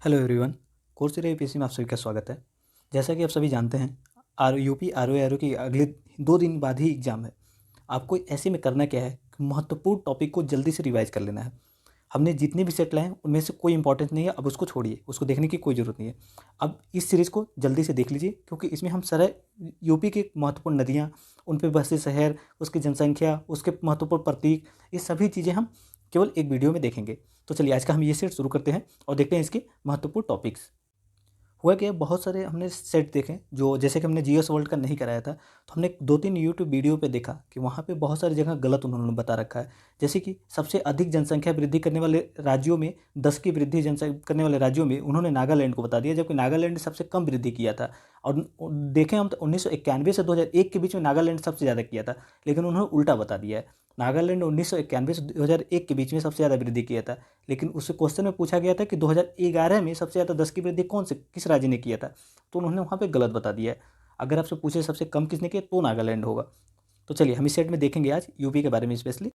Hello everyone. Coursera UPSC में आप सभी का स्वागत है। जैसा कि आप सभी जानते हैं, यूपी आर की अगले 2 दिन बाद ही एग्ज़ाम है। आपको ऐसे में करना क्या है कि महत्वपूर्ण टॉपिक को जल्दी से रिवाइज कर लेना है। हमने जितने भी सेट लाए हैं उनमें से कोई इंपॉर्टेंस नहीं है, अब उसको छोड़िए, उसको देखने की कोई ज़रूरत नहीं है। अब इस सीरीज़ को जल्दी से देख लीजिए, क्योंकि इसमें हम सारे यूपी की महत्वपूर्ण नदियाँ, उन पे बसे शहर, उसकी जनसंख्या, उसके महत्वपूर्ण प्रतीक, ये सभी चीज़ें हम केवल एक वीडियो में देखेंगे। तो चलिए आज का हम ये सेट शुरू करते हैं और देखते हैं इसके महत्वपूर्ण टॉपिक्स। हुआ क्या, बहुत सारे हमने सेट देखे जो, जैसे कि हमने जीएस वर्ल्ड का नहीं कराया था, तो हमने 2-3 यूट्यूब वीडियो पे देखा कि वहाँ पे बहुत सारी जगह गलत उन्होंने बता रखा है। जैसे कि सबसे अधिक जनसंख्या वृद्धि करने वाले राज्यों में, 10 की वृद्धि जनसंख्या करने वाले राज्यों में उन्होंने नागालैंड को बता दिया, जबकि नागालैंड ने सबसे कम वृद्धि किया था। और देखें हम तो 1991 से 2001 के बीच में नागालैंड सबसे ज़्यादा किया था, लेकिन उन्होंने उल्टा बता दिया है। नागालैंड ने 1991 से 2001 के बीच में सबसे ज़्यादा वृद्धि किया था, लेकिन उस क्वेश्चन में पूछा गया था कि 2011 में सबसे ज़्यादा 10 की वृद्धि किस राज्य ने किया था, तो उन्होंने वहाँ पे गलत बता दिया है। अगर आपसे पूछे सबसे कम किसने किया, तो नागालैंड होगा। तो चलिए हम इस सेट में देखेंगे आज यूपी के बारे में स्पेशली।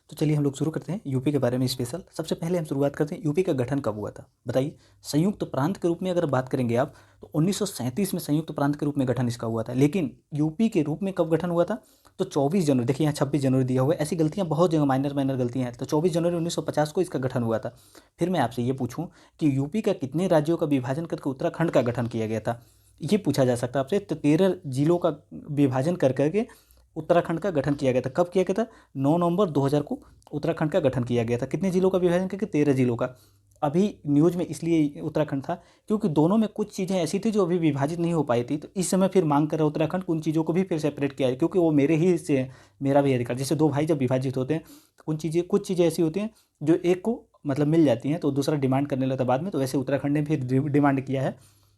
तो चलिए हम लोग शुरू करते हैं यूपी के बारे में स्पेशल। सबसे पहले हम शुरुआत करते हैं, यूपी का गठन कब हुआ था बताइए। संयुक्त प्रांत के रूप में अगर बात करेंगे आप, तो 1937 में संयुक्त प्रांत के रूप में गठन इसका हुआ था। लेकिन यूपी के रूप में कब गठन हुआ था, तो 24 जनवरी, देखिए यहाँ 26 जनवरी दिया हुआ है। ऐसी गलतियाँ बहुत जगह, माइनर माइनर गलतियाँ हैं। तो 24 जनवरी 1950 को इसका गठन हुआ था। फिर मैं आपसे ये पूछूँ कि यूपी का कितने राज्यों का विभाजन करके उत्तराखंड का गठन किया गया था, ये पूछा जा सकता है आपसे। तो 13 जिलों का विभाजन कर करके उत्तराखंड का गठन किया गया था। कब किया गया था, 9 नवंबर 2000 को उत्तराखंड का गठन किया गया था। कितने जिलों का विभाजन करके, 13 जिलों का। अभी न्यूज़ में इसलिए उत्तराखंड था क्योंकि दोनों में कुछ चीज़ें ऐसी थी जो अभी विभाजित नहीं हो पाई थी, तो इस समय फिर मांग कर रहा उत्तराखंड उन चीज़ों को भी फिर सेपरेट किया है, क्योंकि वो मेरे ही हिस्से हैं, मेरा भी अधिकार। जैसे दो भाई जब विभाजित होते हैं तो कुछ चीज़ें ऐसी होती हैं जो एक को मतलब मिल जाती हैं, तो दूसरा डिमांड करने लगता है बाद में। तो वैसे उत्तराखंड ने फिर डिमांड किया है,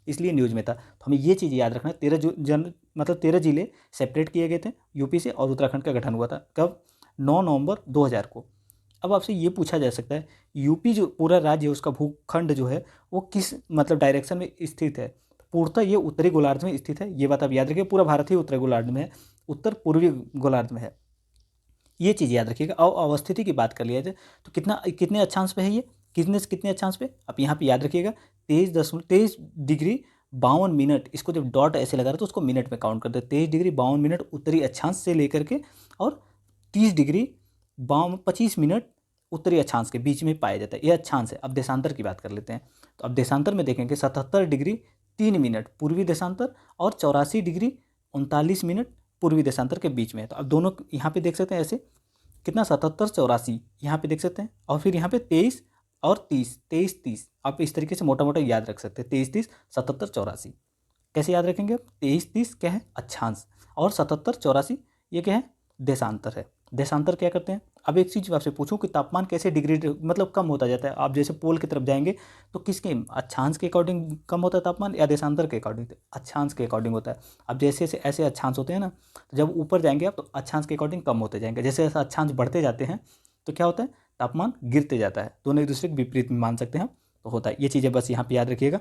इसलिए न्यूज़ में था। तो हमें ये चीज़ याद रखना है, 13 जिले सेपरेट किए गए थे यूपी से, और उत्तराखंड का गठन हुआ था कब, 9 नवंबर 2000 को। अब आपसे ये पूछा जा सकता है, यूपी जो पूरा राज्य है उसका भूखंड जो है वो किस मतलब डायरेक्शन में स्थित है। पूर्णतः ये उत्तरी गोलार्ध में स्थित है, ये बात आप याद रखिए। पूरा भारत ही उत्तरी गोलार्ध में है, उत्तर पूर्वी गोलार्ध में है, ये चीज़ याद रखिएगा। और अवस्थिति की बात कर लिया जाए तो कितने अक्षांश पे है ये, कितने से कितने अक्षांश पे, आप यहाँ पे याद रखिएगा। 23.52 इसको जब डॉट ऐसे लगा रहे तो उसको मिनट में काउंट करते हैं। 23 डिग्री 52 मिनट उत्तरी अक्षांश से लेकर के, और 30 डिग्री 25 मिनट उत्तरी अक्षांश के बीच में पाया जाता है, यह अक्षांश है। अब देशांतर की बात कर लेते हैं, तो अब देशांतर में देखेंगे 77 डिग्री 3 मिनट पूर्वी देशांतर, और 84 डिग्री 39 मिनट पूर्वी देशांतर के बीच में है। तो अब दोनों यहाँ पे देख सकते हैं ऐसे, कितना 77 84 यहाँ पे देख सकते हैं, और फिर यहाँ पे 23 और 30, 23 30, आप इस तरीके से मोटा मोटा याद रख सकते हैं। 23 30 77 84 कैसे याद रखेंगे आप, 23 30 क्या है अक्षांश, और 77 84 ये क्या है देशांतर है। देशांतर क्या करते हैं। अब एक चीज़ आपसे पूछूं कि तापमान कैसे डिग्री मतलब कम होता जाता है। आप जैसे पोल की तरफ जाएंगे तो किसके, अक्षांश के अकॉर्डिंग कम होता है तापमान, या देशांतर के अकॉर्डिंग, अक्षांश के अकॉर्डिंग होता है। अब जैसे जैसे ऐसे अक्षांश होते हैं ना, तो जब ऊपर जाएंगे आप तो अक्षांश के अकॉर्डिंग कम होते जाएंगे। जैसे जैसे अक्षांश बढ़ते जाते हैं तो क्या होता है, तापमान गिरते जाता है। दोनों एक दूसरे के विपरीत में मान सकते हैं, तो होता है। ये चीज़ें बस यहाँ पर याद रखिएगा।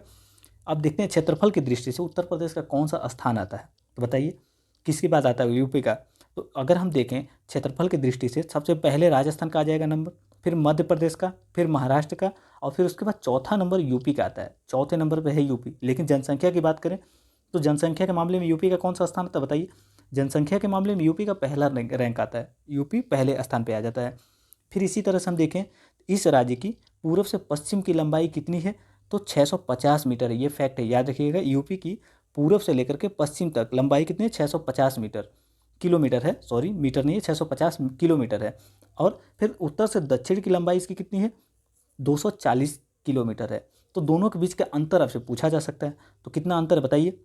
अब देखते हैं क्षेत्रफल की दृष्टि से उत्तर प्रदेश का कौन सा स्थान आता है, तो बताइए किसकी बात आता है, यूपी का। तो अगर हम देखें क्षेत्रफल की दृष्टि से, सबसे पहले राजस्थान का आ जाएगा नंबर, फिर मध्य प्रदेश का, फिर महाराष्ट्र का, और फिर उसके बाद चौथा नंबर यूपी का आता है। चौथे नंबर पर है यूपी। लेकिन जनसंख्या की बात करें तो जनसंख्या के मामले में यूपी का कौन सा स्थान आता है बताइए। जनसंख्या के मामले में यूपी का पहला रैंक आता है, यूपी पहले स्थान पर आ जाता है। फिर इसी तरह से हम देखें, इस राज्य की पूर्व से पश्चिम की लंबाई कितनी है, तो 650 मीटर है। ये फैक्ट है, याद रखिएगा। यूपी की पूर्व से लेकर के पश्चिम तक लंबाई कितनी है, 650 मीटर, किलोमीटर है, सॉरी मीटर नहीं है, 650 किलोमीटर है। और फिर उत्तर से दक्षिण की लंबाई इसकी कितनी है, 240 किलोमीटर है। तो दोनों के बीच का अंतर आपसे पूछा जा सकता है, तो कितना अंतर बताइए।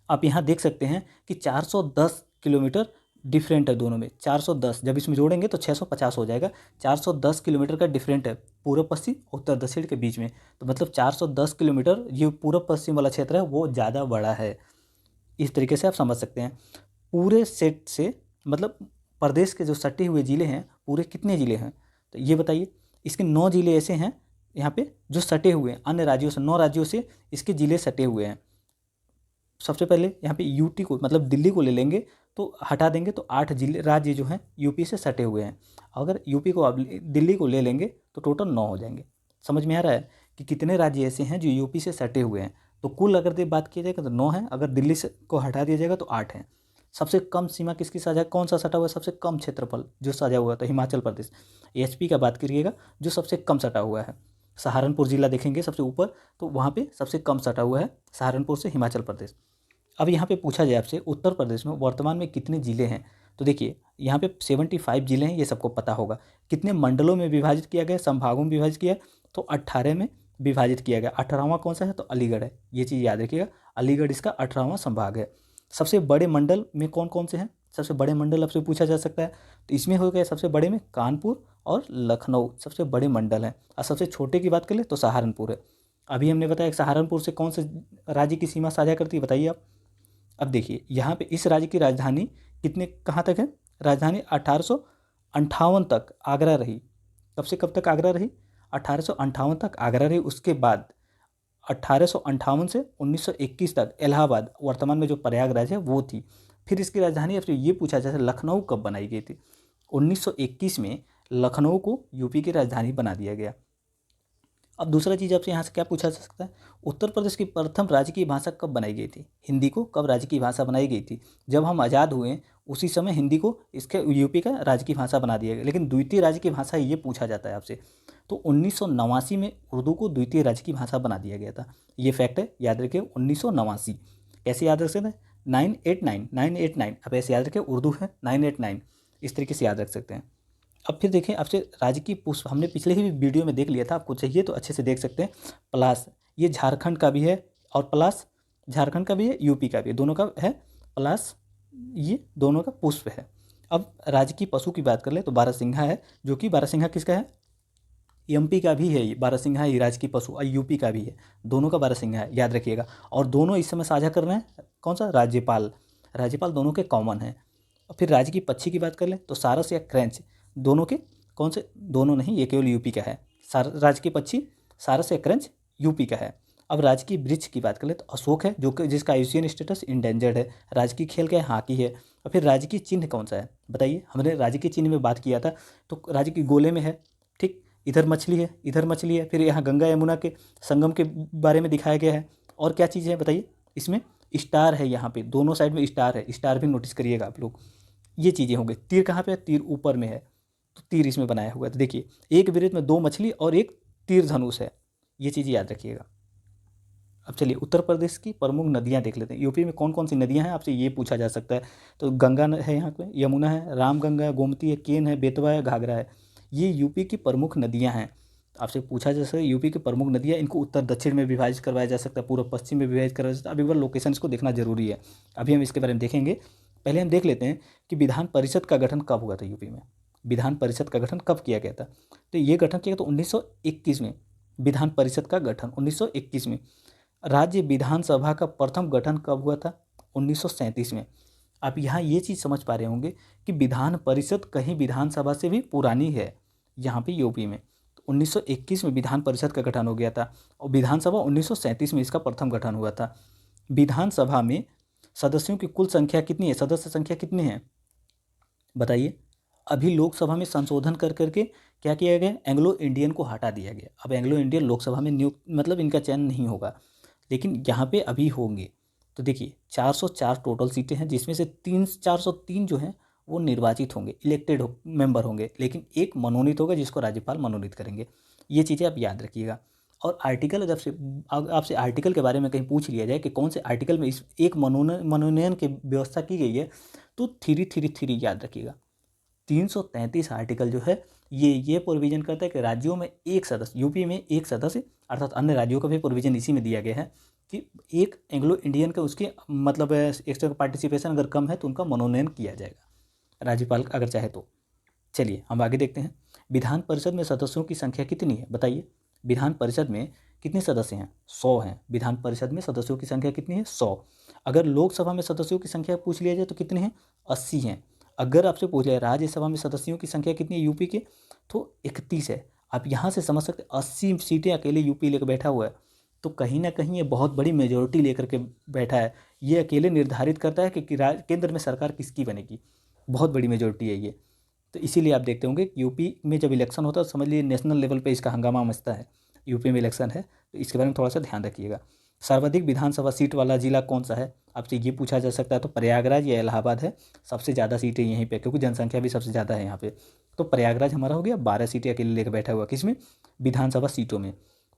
आप यहाँ देख सकते हैं कि 410 किलोमीटर डिफरेंट है दोनों में। 410 जब इसमें जोड़ेंगे तो 650 हो जाएगा। 410 किलोमीटर का डिफरेंट है पूर्व पश्चिम उत्तर दक्षिण के बीच में। तो मतलब 410 किलोमीटर ये पूर्व पश्चिम वाला क्षेत्र है वो ज़्यादा बड़ा है। इस तरीके से आप समझ सकते हैं। पूरे सेट से मतलब प्रदेश के जो सटे हुए ज़िले हैं, पूरे कितने ज़िले हैं, तो ये बताइए। इसके 9 ज़िले ऐसे हैं यहाँ पे जो सटे हुए हैं अन्य राज्यों से, 9 राज्यों से इसके ज़िले सटे हुए हैं। सबसे पहले यहाँ पे यूटी को मतलब दिल्ली को ले लेंगे तो हटा देंगे तो 8 जिले राज्य जो हैं यूपी से सटे हुए हैं। अगर यूपी को अब दिल्ली को ले लेंगे तो टोटल 9 हो जाएंगे। समझ में आ रहा है कि कितने राज्य ऐसे हैं जो यूपी से सटे हुए हैं। तो कुल अगर बात की जाएगा तो 9 है, अगर दिल्ली से को हटा दिया जाएगा तो 8 है। सबसे कम सीमा किसकी साझा, कौन सा सटा हुआ है, सबसे कम क्षेत्रफल जो साझा हुआ है तो हिमाचल प्रदेश। एचपी का बात करिएगा जो सबसे कम सटा हुआ है, सहारनपुर जिला देखेंगे सबसे ऊपर, तो वहाँ पे सबसे कम सटा हुआ है सहारनपुर से हिमाचल प्रदेश। अब यहाँ पे पूछा जाए आपसे उत्तर प्रदेश में वर्तमान में कितने ज़िले हैं, तो देखिए यहाँ पे 75 जिले हैं, ये सबको पता होगा। कितने मंडलों में विभाजित किया गया, संभागों में विभाजित किया, तो 18 में विभाजित किया गया। 18वां कौन सा है, तो अलीगढ़ है, ये चीज़ याद रखिएगा, अलीगढ़ इसका 18वां संभाग है। सबसे बड़े मंडल में कौन कौन से हैं, सबसे बड़े मंडल आपसे पूछा जा सकता है, तो इसमें हो गया सबसे बड़े में कानपुर और लखनऊ सबसे बड़े मंडल हैं। और सबसे छोटे की बात कर ले तो सहारनपुर है। अभी हमने बताया कि सहारनपुर से कौन से राज्य की सीमा साझा करती है, बताइए आप। अब देखिए यहाँ पे इस राज्य की राजधानी कितने कहाँ तक है, राजधानी 1858 तक आगरा रही। कब से कब तक आगरा रही, 1858 तक आगरा रही। उसके बाद 1858 से 1921 तक इलाहाबाद, वर्तमान में जो प्रयागराज है वो थी। फिर इसकी राजधानी आपसे ये पूछा जाए लखनऊ कब बनाई गई थी, 1921 में लखनऊ को यूपी की राजधानी बना दिया गया। अब दूसरा चीज़ आपसे यहाँ से क्या पूछा जा सकता है, उत्तर प्रदेश की प्रथम राजकीय भाषा कब बनाई गई थी, हिंदी को कब राजकीय भाषा बनाई गई थी। जब हम आज़ाद हुए उसी समय हिंदी को इसके यूपी का राजकीय भाषा बना दिया गया। लेकिन द्वितीय राजकीय भाषा ये पूछा जाता है आपसे, तो 1989 में उर्दू को द्वितीय राजकीय भाषा बना दिया गया था। ये फैक्ट है, याद रखिए 1989। कैसे याद रख सकते हैं, 989 अब ऐसे याद रखिए, उर्दू है 989, इस तरीके से याद रख सकते हैं। अब फिर देखें आपसे राजकीय पुष्प, हमने पिछले ही वीडियो में देख लिया था, आपको चाहिए तो अच्छे से देख सकते हैं। पलाश, ये झारखंड का भी है, और पलाश झारखंड का भी है, यूपी का भी है, दोनों का है पलाश, ये दोनों का पुष्प है। अब राजकीय पशु की बात कर ले तो बारहसिंघा है, जो कि बारहसिंघा किसका है, एमपी का भी है, ये बारहसिंघा ही राजकीय पशु, और यूपी का भी है, दोनों का बारहसिंघा है, याद रखिएगा। और दोनों इस समय साझा कर रहे हैं कौन सा, राज्यपाल, राज्यपाल दोनों के कॉमन है। और फिर राजकीय पक्षी की बात कर ले तो सारस या क्रेंच, दोनों के कौन से, दोनों नहीं, ये केवल यूपी का है। राजकीय पक्षी सारस या क्रेंच यूपी का है। अब राजकीय वृक्ष की बात कर ले तो अशोक है, जो कि जिसका आईयूसीएन स्टेटस इंडेंजर्ड है। राजकीय खेल क्या है, हॉकी है। और फिर राजकीय चिन्ह कौन सा है, बताइए। हमने राजकीय चिन्ह में बात किया था, तो राजकीय गोले में है, ठीक, इधर मछली है, इधर मछली है, फिर यहाँ गंगा यमुना के संगम के बारे में दिखाया गया है। और क्या चीज़ है बताइए, इसमें स्टार है, यहाँ पे दोनों साइड में स्टार है, स्टार भी नोटिस करिएगा आप लोग। ये चीज़ें होंगी। तीर कहाँ पे है, तीर ऊपर में है, तो तीर इसमें बनाया हुआ है। तो देखिए एक वृत्त में 2 मछली और एक तीर धनुष है, ये चीज़ याद रखिएगा। अब चलिए उत्तर प्रदेश की प्रमुख नदियाँ देख लेते हैं। यूपी में कौन कौन सी नदियाँ हैं, आपसे ये पूछा जा सकता है। तो गंगा है यहाँ पे, यमुना है, रामगंगा है, गोमती है, केन है, बेतवा है, घाघरा है। ये यूपी की प्रमुख नदियाँ हैं। आपसे पूछा जा सकता है यूपी की प्रमुख नदियाँ, इनको उत्तर दक्षिण में विभाजित करवाया जा सकता है, पूर्व पश्चिम में विभाजित करवाया जा सकता है। अब एक बार लोकेशन को देखना जरूरी है, अभी हम इसके बारे में देखेंगे। पहले हम देख लेते हैं कि विधान परिषद का गठन कब हुआ था यूपी में। विधान परिषद का गठन कब किया गया था, तो ये गठन किया गया तो 1921 में। विधान परिषद का गठन 1921 में। राज्य विधानसभा का प्रथम गठन कब हुआ था, 1937 में। आप यहाँ ये चीज़ समझ पा रहे होंगे कि विधान परिषद कहीं विधानसभा से भी पुरानी है यहाँ पे यूपी में। तो 1921 में विधान परिषद का गठन हो गया था, और विधानसभा 1937 में इसका प्रथम गठन हुआ था। विधानसभा में सदस्यों की कुल संख्या कितनी है, सदस्य संख्या कितनी है बताइए। अभी लोकसभा में संशोधन कर करके क्या किया गया, एंग्लो इंडियन को हटा दिया गया। अब एंग्लो इंडियन लोकसभा में नियुक्त, मतलब इनका चयन नहीं होगा, लेकिन यहाँ पे अभी होंगे। तो देखिए 404 टोटल सीटें हैं, जिसमें से 403 जो हैं वो निर्वाचित होंगे, इलेक्टेड मेंबर होंगे, लेकिन एक मनोनीत होगा जिसको राज्यपाल मनोनीत करेंगे। ये चीज़ें आप याद रखिएगा। और आर्टिकल, जब से आपसे आर्टिकल के बारे में कहीं पूछ लिया जाए कि कौन से आर्टिकल में इस एक मनोनयन की व्यवस्था की गई है, तो 333 याद रखिएगा। 333 आर्टिकल जो है ये प्रोविजन करता है कि राज्यों में एक सदस्य, यूपी में एक सदस्य, अर्थात अन्य राज्यों का भी प्रोविजन इसी में दिया गया है कि एक एंग्लो इंडियन का उसके मतलब एक्स्ट्रा पार्टिसिपेशन अगर कम है तो उनका मनोनयन किया जाएगा राज्यपाल अगर चाहे तो। चलिए हम आगे देखते हैं। विधान परिषद में सदस्यों की संख्या कितनी है बताइए। विधान परिषद में कितने सदस्य हैं, 100 हैं। विधान परिषद में सदस्यों की संख्या कितनी है, 100। अगर लोकसभा में सदस्यों की संख्या पूछ लिया जाए तो कितने हैं, 80 हैं। अगर आपसे पूछ लिया राज्यसभा में सदस्यों की संख्या कितनी है यूपी के, तो 31 है। आप यहाँ से समझ सकते 80 सीटें अकेले यूपी लेकर बैठा हुआ है, तो कहीं ना कहीं ये बहुत बड़ी मेजोरिटी लेकर के बैठा है। ये अकेले निर्धारित करता है कि केंद्र में सरकार किसकी बनेगी, बहुत बड़ी मेजोरिटी है ये। तो इसीलिए आप देखते होंगे कि यूपी में जब इलेक्शन होता है तो समझ लीजिए नेशनल लेवल पे इसका हंगामा मचता है। यूपी में इलेक्शन है, तो इसके बारे में थोड़ा सा ध्यान रखिएगा। सर्वाधिक विधानसभा सीट वाला जिला कौन सा है, आपसे ये पूछा जा सकता है। तो प्रयागराज या इलाहाबाद है, सबसे ज़्यादा सीटें यहीं पे, क्योंकि जनसंख्या भी सबसे ज़्यादा है यहाँ पे। तो प्रयागराज हमारा हो गया, 12 सीटें अकेले लेकर बैठा हुआ, किसमें, विधानसभा सीटों में।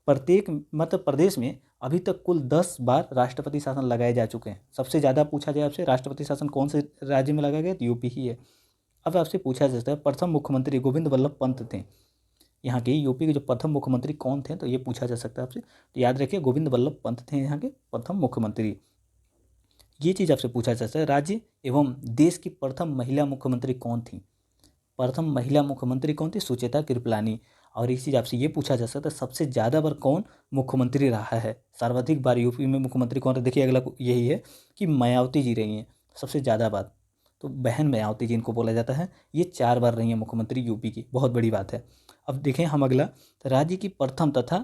प्रत्येक मतलब प्रदेश में अभी तक कुल 10 बार राष्ट्रपति शासन लगाए जा चुके हैं। सबसे ज़्यादा पूछा जाए आपसे, राष्ट्रपति शासन कौन से राज्य में लगाया गया, तो यूपी ही है। अब आपसे पूछा जा सकता है प्रथम मुख्यमंत्री गोविंद वल्लभ पंत थे, यहाँ के यूपी के जो प्रथम मुख्यमंत्री कौन थे, तो ये पूछा जा सकता है आपसे। तो याद रखिए गोविंद वल्लभ पंत थे यहाँ के प्रथम मुख्यमंत्री। ये चीज़ आपसे पूछा जा सकता है। राज्य एवं देश की प्रथम महिला मुख्यमंत्री कौन थी, प्रथम महिला मुख्यमंत्री कौन थी, सुचेता कृपलानी। और एक चीज़ आपसे ये पूछा जा सकता है, सबसे ज़्यादा बार कौन मुख्यमंत्री रहा है, सर्वाधिक बार यूपी में मुख्यमंत्री कौन है। देखिए अगला यही है कि मायावती जी रही हैं सबसे ज़्यादा बार, तो बहन मायावती जी इनको बोला जाता है, ये 4 बार रही हैं मुख्यमंत्री यूपी की, बहुत बड़ी बात है। अब देखें हम अगला, राज्य की प्रथम तथा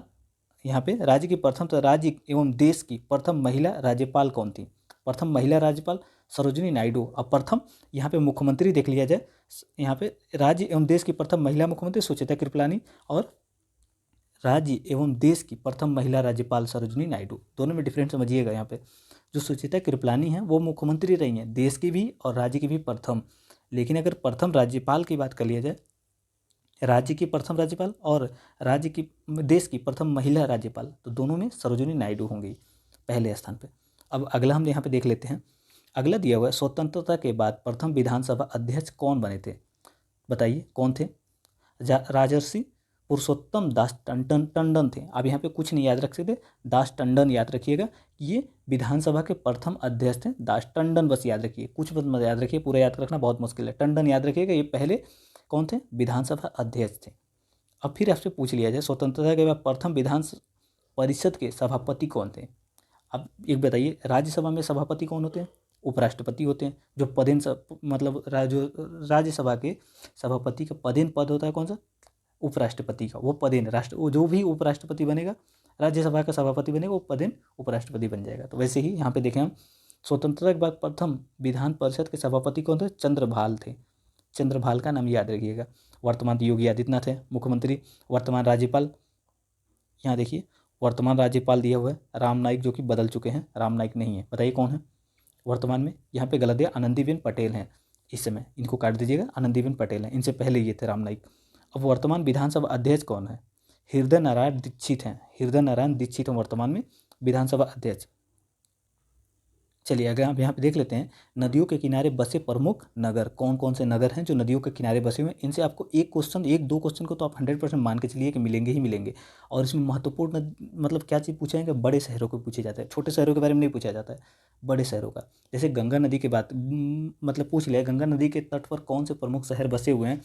यहाँ पे राज्य की प्रथम तथा राज्य एवं देश की प्रथम महिला राज्यपाल कौन थी, प्रथम महिला राज्यपाल सरोजिनी नायडू। अब प्रथम यहाँ पे मुख्यमंत्री देख लिया जाए, यहाँ पे राज्य एवं देश की प्रथम महिला मुख्यमंत्री सुचेता कृपलानी, और राज्य एवं देश की प्रथम महिला राज्यपाल सरोजिनी नायडू। दोनों में डिफरेंस समझिएगा। यहाँ पे जो सुचेता कृपलानी हैं वो मुख्यमंत्री रही हैं, देश की भी और राज्य की भी प्रथम। लेकिन अगर प्रथम राज्यपाल की बात कर लिया जाए, राज्य की प्रथम राज्यपाल और राज्य की देश की प्रथम महिला राज्यपाल, तो दोनों में सरोजिनी नायडू होंगी पहले स्थान पे। अब अगला हम यहाँ पे देख लेते हैं। अगला दिया हुआ है, स्वतंत्रता के बाद प्रथम विधानसभा अध्यक्ष कौन बने थे, बताइए कौन थे। राजर्षि पुरुषोत्तम दास टंडन थे। अब यहाँ पे कुछ नहीं याद रख सकते, दास टंडन याद रखिएगा, ये विधानसभा के प्रथम अध्यक्ष थे। दास टंडन बस याद रखिए, कुछ मत याद रखिए, पूरा याद रखना बहुत मुश्किल है। टंडन याद रखिएगा, ये पहले कौन थे, विधानसभा अध्यक्ष थे। अब फिर आपसे पूछ लिया जाए, स्वतंत्रता के बाद प्रथम विधान परिषद के सभापति कौन थे। अब एक बताइए, राज्यसभा में सभापति कौन होते हैं, उपराष्ट्रपति होते हैं। जो पदेन मतलब जो राज्यसभा के सभापति का पदेन पद होता है कौन सा, उपराष्ट्रपति का, वो पदेन वो जो भी उपराष्ट्रपति बनेगा, राज्यसभा का सभापति बनेगा, वो पदेन उपराष्ट्रपति बन जाएगा। तो वैसे ही यहाँ पे देखें हम, स्वतंत्रता के बाद प्रथम विधान परिषद के सभापति कौन थे, चंद्रभाल थे। चंद्रभाल का नाम याद रखिएगा। वर्तमान योगी आदित्यनाथ है मुख्यमंत्री। वर्तमान राज्यपाल, यहाँ देखिए वर्तमान राज्यपाल दिया हुआ है राम नाईक, जो कि बदल चुके हैं, राम नाईक नहीं है, बताइए कौन है वर्तमान में। यहाँ पे गलत दिया, आनंदीबेन पटेल हैं इस समय, इनको काट दीजिएगा, आनंदीबेन पटेल हैं, इनसे पहले ये थे राम नाईक। अब वर्तमान विधानसभा अध्यक्ष कौन है, हृदय नारायण दीक्षित हैं, हृदय नारायण दीक्षित हैं वर्तमान में विधानसभा अध्यक्ष। चलिए अगर आप यहाँ पे देख लेते हैं, नदियों के किनारे बसे प्रमुख नगर, कौन कौन से नगर हैं जो नदियों के किनारे बसे हुए हैं। इनसे आपको एक दो क्वेश्चन को तो आप 100% मान के चलिए कि मिलेंगे ही मिलेंगे। और इसमें महत्वपूर्ण मतलब क्या चीज़ पूछे जाएंगे, बड़े शहरों को पूछे जाता है, छोटे शहरों के बारे में नहीं पूछा जाता है, बड़े शहरों का। जैसे गंगा नदी की बात मतलब पूछ लिया, गंगा नदी के तट पर कौन से प्रमुख शहर बसे हुए हैं।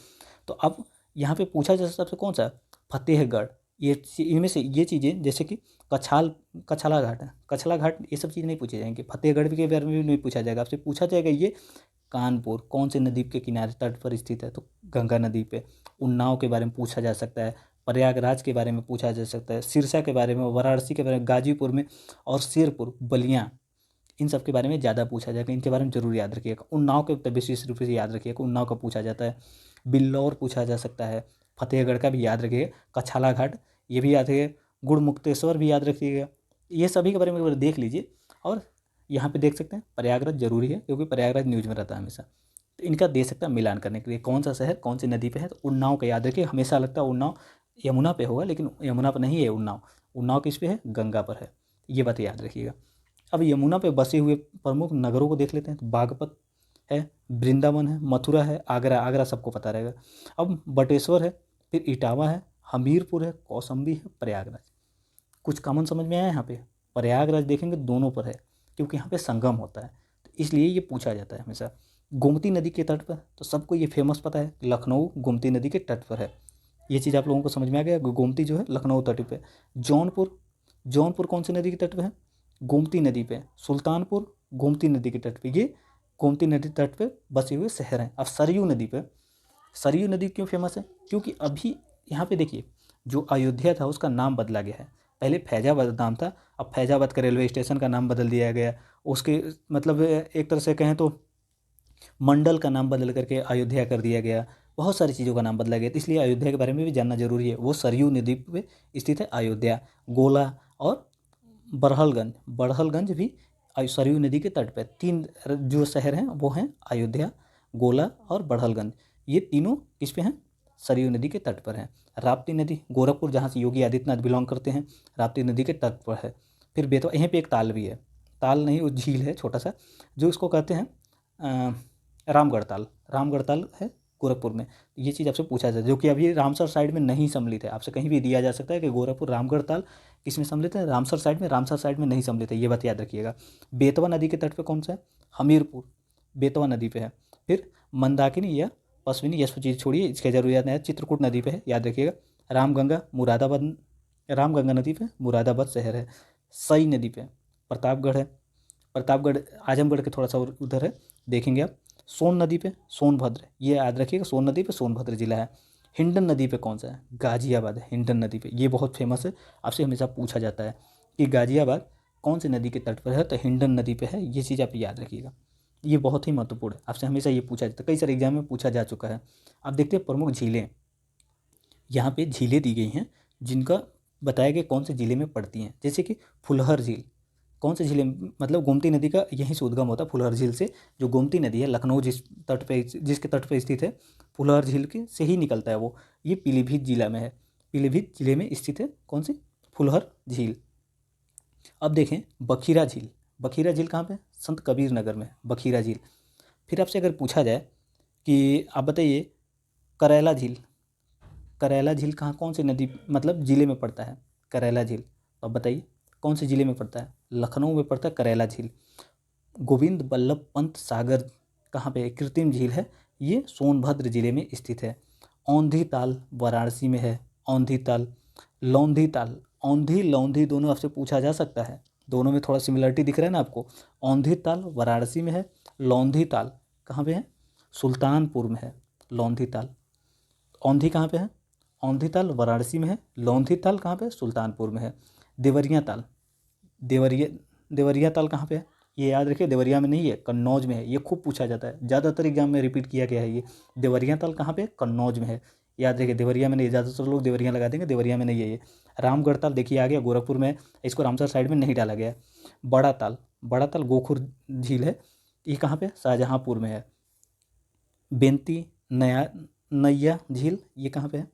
तो अब यहाँ पर पूछा जा सकता है कौन सा, फतेहगढ़। ये इनमें से ये चीज़ें जैसे कि कछला घाट है, कछला घाट, ये सब चीज़ नहीं पूछे जाएंगे। फतेहगढ़ के बारे में भी नहीं पूछा जाएगा, आपसे पूछा जाएगा ये कानपुर कौन से नदी के किनारे तट पर स्थित है, तो गंगा नदी पे। उन्नाव के बारे में पूछा जा सकता है, प्रयागराज के बारे में पूछा जा सकता है, सिरसा के बारे में, वाराणसी के बारे में, गाजीपुर में, और शेरपुर, बलिया, इन सब के बारे में ज़्यादा पूछा जाएगा, इनके बारे में जरूर याद रखिएगा। उन्नाव के विशेष रूप से याद रखिएगा, उन्नाव का पूछा जाता है। बिल्लौर पूछा जा सकता है, फतेहगढ़ का भी याद रखिएगा, कछला घाट ये भी याद रखिएगा, गुड़मुक्तेश्वर भी याद रखिएगा। ये सभी के बारे में देख लीजिए। और यहाँ पे देख सकते हैं प्रयागराज जरूरी है, क्योंकि प्रयागराज न्यूज में रहता है हमेशा, तो इनका दे सकता है मिलान करने के लिए, कौन सा शहर कौन सी नदी पे है। तो उन्नाव का याद रखिए, हमेशा लगता है उन्नाव यमुना पे होगा, लेकिन यमुना पर नहीं है उन्नाव, उन्नाव किस पे है, गंगा पर है, ये बात याद रखिएगा। अब यमुना पे बसे हुए प्रमुख नगरों को देख लेते हैं। तो बागपत है, वृंदावन है, मथुरा है, आगरा, आगरा सबको पता रहेगा। अब बटेश्वर है, फिर इटावा है, हमीरपुर है, कौशाम्बी है, प्रयागराज। कुछ कॉमन समझ में आया यहाँ पे, प्रयागराज देखेंगे दोनों पर है, क्योंकि यहाँ पे संगम होता है, तो इसलिए ये पूछा जाता है हमेशा। गोमती नदी के तट पर, तो सबको ये फेमस पता है, लखनऊ गोमती नदी के तट पर है, ये चीज़ आप लोगों को समझ में आ गया। गोमती जो है लखनऊ तट पे। जौनपुर कौन सी नदी के तट पर है, गोमती नदी पे। सुल्तानपुर गोमती नदी के तट पर, ये गोमती नदी तट पर बसे हुए शहर हैं। अब सरयू नदी पर, सरयू नदी क्यों फेमस है, क्योंकि अभी यहाँ पे देखिए जो अयोध्या था उसका नाम बदला गया है, पहले फैजाबाद नाम था, अब फैजाबाद का रेलवे स्टेशन का नाम बदल दिया गया। उसके मतलब एक तरह से कहें तो मंडल का नाम बदल करके अयोध्या कर दिया गया। बहुत सारी चीज़ों का नाम बदला गया, तो इसलिए अयोध्या के बारे में भी जानना जरूरी है। वो सरयू नदी पे स्थित है अयोध्या। गोला और बड़हलगंज, बड़हलगंज भी सरयू नदी के तट पर। 3 जो शहर हैं वो हैं अयोध्या, गोला और बड़हलगंज। ये तीनों किस पे हैं? सरयू नदी के तट पर हैं। राप्ती नदी गोरखपुर, जहाँ से योगी आदित्यनाथ बिलोंग करते हैं, राप्ती नदी के तट पर है। फिर बेतवा, यहाँ पे एक ताल भी है, ताल नहीं वो झील है छोटा सा, जो इसको कहते हैं रामगढ़ ताल। रामगढ़ ताल है गोरखपुर में। ये चीज़ आपसे पूछा जाए, जो कि अभी रामसर साइड में नहीं सम्मिलित है। आपसे कहीं भी दिया जा सकता है कि गोरखपुर रामगढ़ ताल किस में सम्मिलित है? रामसर साइड में। रामसर साइड में नहीं सम्मिलित है, ये बात याद रखिएगा। बेतवा नदी के तट पे कौन सा है? हमीरपुर, बेतवा नदी पे है। फिर मंदाकिनी या पश्विनी, ये सब चीज़ छोड़िए, इसके जरूर याद नहीं है। चित्रकूट नदी पे है, याद रखिएगा। रामगंगा मुरादाबाद, रामगंगा नदी पे मुरादाबाद शहर है। सई नदी पे प्रतापगढ़ है। प्रतापगढ़ आजमगढ़ के थोड़ा सा उधर है, देखेंगे आप। सोन नदी पे सोनभद्र, ये याद रखिएगा, सोन नदी पे सोनभद्र जिला है। हिंडन नदी पे कौन सा है? गाजियाबाद है हिंडन नदी पे, ये बहुत फेमस है, आपसे हमेशा पूछा जाता है कि गाजियाबाद कौन सी नदी के तट पर है, तो हिंडन नदी पे है। ये चीज़ आप याद रखिएगा, ये बहुत ही महत्वपूर्ण है, आपसे हमेशा ये पूछा जाता है, कई सारे एग्जाम में पूछा जा चुका है। अब देखते हैं प्रमुख झीलें। यहाँ पे झीलें दी गई हैं जिनका बताया गया कौन से ज़िले में पड़ती हैं, जैसे कि फुलहर झील। कौन से झील में? मतलब गोमती नदी का यहीं से उद्गम होता है, फुलहर झील से। जो गोमती नदी है, लखनऊ जिसके तट पे स्थित है, फुलहर झील के से ही निकलता है वो। ये पीलीभीत जिला में है, पीलीभीत जिले में स्थित है कौन सी? फुलहर झील। अब देखें बखीरा झील। बखीरा झील कहाँ पे? संत कबीर नगर में बखीरा झील। फिर आपसे अगर पूछा जाए कि आप बताइए करैला झील, करैला झील कहाँ, कौन सी नदी मतलब ज़िले में पड़ता है करैला झील? तो अब बताइए कौन से ज़िले में पड़ता है? लखनऊ में पड़ता है करैला झील। गोविंद बल्लभ पंत सागर कहाँ पे? कृत्रिम झील है, ये सोनभद्र जिले में स्थित है। औंधी ताल वाराणसी में है, औंधी ताल। लौंधी ताल, औंधी लौंधी दोनों आपसे पूछा जा सकता है, दोनों में थोड़ा सिमिलरिटी दिख रहा है ना आपको। औंधी ताल वाराणसी में है, लौंधी ताल कहाँ पे है? सुल्तानपुर में है लौंधी ताल। औंधी कहाँ पे है? औंधी ताल वाराणसी में है, लौंधी ताल कहाँ पे? सुल्तानपुर में है। देवरिया ताल, देवरिया देवरिया ताल कहाँ पे है? ये याद रखिए, देवरिया में नहीं है, कन्नौज में है। ये खूब पूछा जाता है, ज़्यादातर एग्जाम में रिपीट किया गया है ये। देवरिया ताल कहाँ पे? कन्नौज में है। याद रखिए, देवरिया में नहीं, ज़्यादातर लोग देवरिया लगा देंगे, देवरिया में नहीं है ये। रामगढ़ ताल देखिए आ गया, गोरखपुर में है, इसको रामसर साइड में नहीं डाला गया है। बड़ा ताल, बड़ा ताल गोखुर झील है, ये कहाँ पे? शाहजहाँपुर में है। बेंती नया नैया झील, ये कहाँ पे है?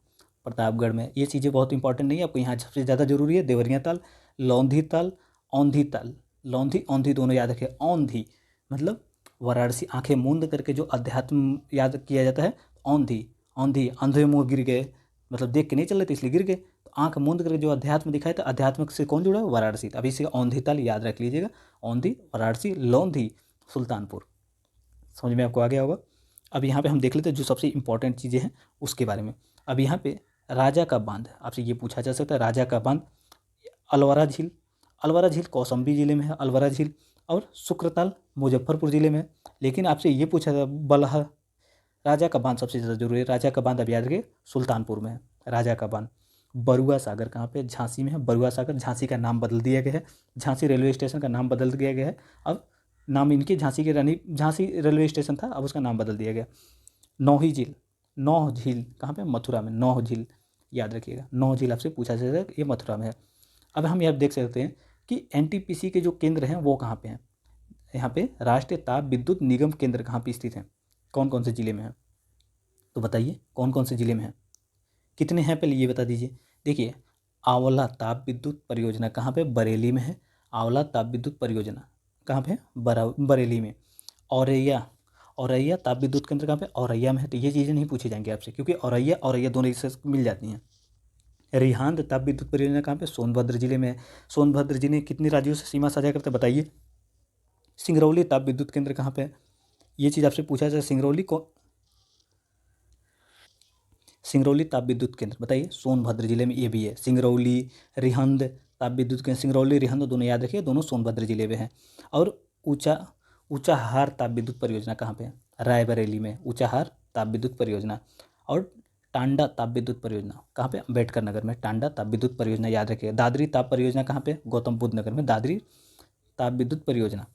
प्रतापगढ़ में। ये चीज़ें बहुत इंपॉर्टेंट नहीं है, आपको यहाँ सबसे ज़्यादा जरूरी है देवरिया ताल, लौंधी ताल, औंधी ताल। लौंधी औंधी दोनों याद रखें। औंधी मतलब वाराणसी, आंखें मूंद करके जो अध्यात्म याद किया जाता है। औंधी, औंधी अंधे मुँह गिर गए, मतलब देख के नहीं चल रहे थे इसलिए गिर गए, तो आंख मूंद करके जो अध्यात्म दिखाए, तो अध्यात्म से कौन जुड़ा है? वाराणसी। अभी इसे औंधी ताल याद रख लीजिएगा। औंधी वाराणसी, लौंधी सुल्तानपुर। समझ में आपको आ गया होगा। अब यहाँ पे हम देख लेते हैं जो सबसे इंपॉर्टेंट चीज़ें हैं उसके बारे में। अब यहाँ पे राजा का बांध, आपसे ये पूछा जा सकता है, राजा का बांध। अलवरा झील, अलवरा झील कौशाम्बी जिले में है अलवरा झील। और शुक्रताल मुजफ्फरपुर जिले में है। लेकिन आपसे ये पूछा था बलहा, राजा का बांध सबसे ज़्यादा जरूरी है। राजा का बांध अब याद रखिए, सुल्तानपुर में है राजा का बांध। बरुआ सागर कहाँ पे? झांसी में है बरुआ सागर। झांसी का नाम बदल दिया गया है, झांसी रेलवे स्टेशन का नाम बदल दिया गया है। अब नाम इनके झांसी के रानी, झांसी रेलवे स्टेशन था, अब उसका नाम बदल दिया गया। नौही झील, नौह झील कहाँ पे? मथुरा में। नौह झील याद रखिएगा, नौह झील आपसे पूछा जाता है, ये मथुरा में है। अब हम यहाँ देख सकते हैं कि एनटीपीसी के जो केंद्र हैं वो कहाँ पे हैं। यहाँ पे राष्ट्रीय ताप विद्युत निगम केंद्र कहाँ पे स्थित हैं? कौन कौन से ज़िले में है? तो बताइए कौन कौन से ज़िले में है, कितने हैं पहले ये बता दीजिए। देखिए आंवला ताप विद्युत परियोजना कहाँ पे? बरेली में है। आंवला ताप विद्युत परियोजना कहाँ पे है? बरेली में। औरैया, औरैया ताप विद्युत केंद्र कहाँ पे? औरैया में है। तो ये चीज़ें नहीं पूछी जाएंगी आपसे, क्योंकि औरैया औरैया दोनों एक साथ मिल जाती हैं। रिहांद ताप विद्युत परियोजना कहाँ पे? सोनभद्र जिले में है। सोनभद्र जिले कितने राज्यों से सीमा साझा करते हैं बताइए। सिंगरौली ताप विद्युत केंद्र कहाँ पे है? ये चीज़ आपसे पूछा जाए। सिंगरौली को, सिंगरौली ताप विद्युत केंद्र बताइए, सोनभद्र जिले में ये भी है। सिंगरौली, रिहंद ताप विद्युत केंद्र, सिंगरौली रिहंद दोनों याद रखिए, दोनों सोनभद्र जिले में हैं। और ऊंचा ऊंचाहार ताप विद्युत परियोजना कहाँ पे है? रायबरेली में ऊंचाहार ताप विद्युत परियोजना। और टांडा ताप विद्युत परियोजना कहाँ पे? अम्बेडकर नगर में टांडा ताप विद्युत परियोजना याद रखिए। दादरी ताप परियोजना कहाँ पे? गौतम बुद्ध नगर में दादरी ताप विद्युत परियोजना।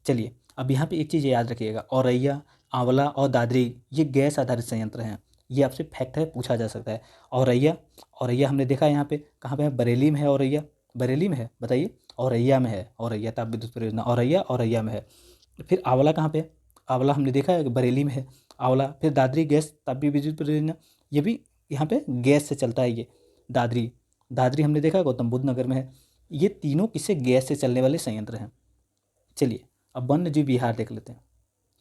चलिए अब यहाँ पे एक चीज़ याद रखिएगा, औरैया, आंवला और दादरी ये गैस आधारित संयंत्र हैं। ये आपसे फैक्ट है, पूछा जा सकता है। औरैया, औरैया हमने देखा है यहाँ पे, कहाँ पे है, बरेली में है औरैया, बरेली में है, बताइए। औरैया में है, औरैया ताप विद्युत परियोजना, औरैया औरैया में है। फिर आंवला कहाँ पे है, आंवला हमने देखा है कि बरेली में है आंवला। फिर दादरी गैस तापीय विद्युत परियोजना, ये भी यहाँ पे गैस से चलता है ये दादरी, दादरी हमने देखा है गौतम बुद्ध नगर में है। ये तीनों किससे, गैस से चलने वाले संयंत्र हैं। चलिए अब वन्य जीव विहार देख लेते हैं,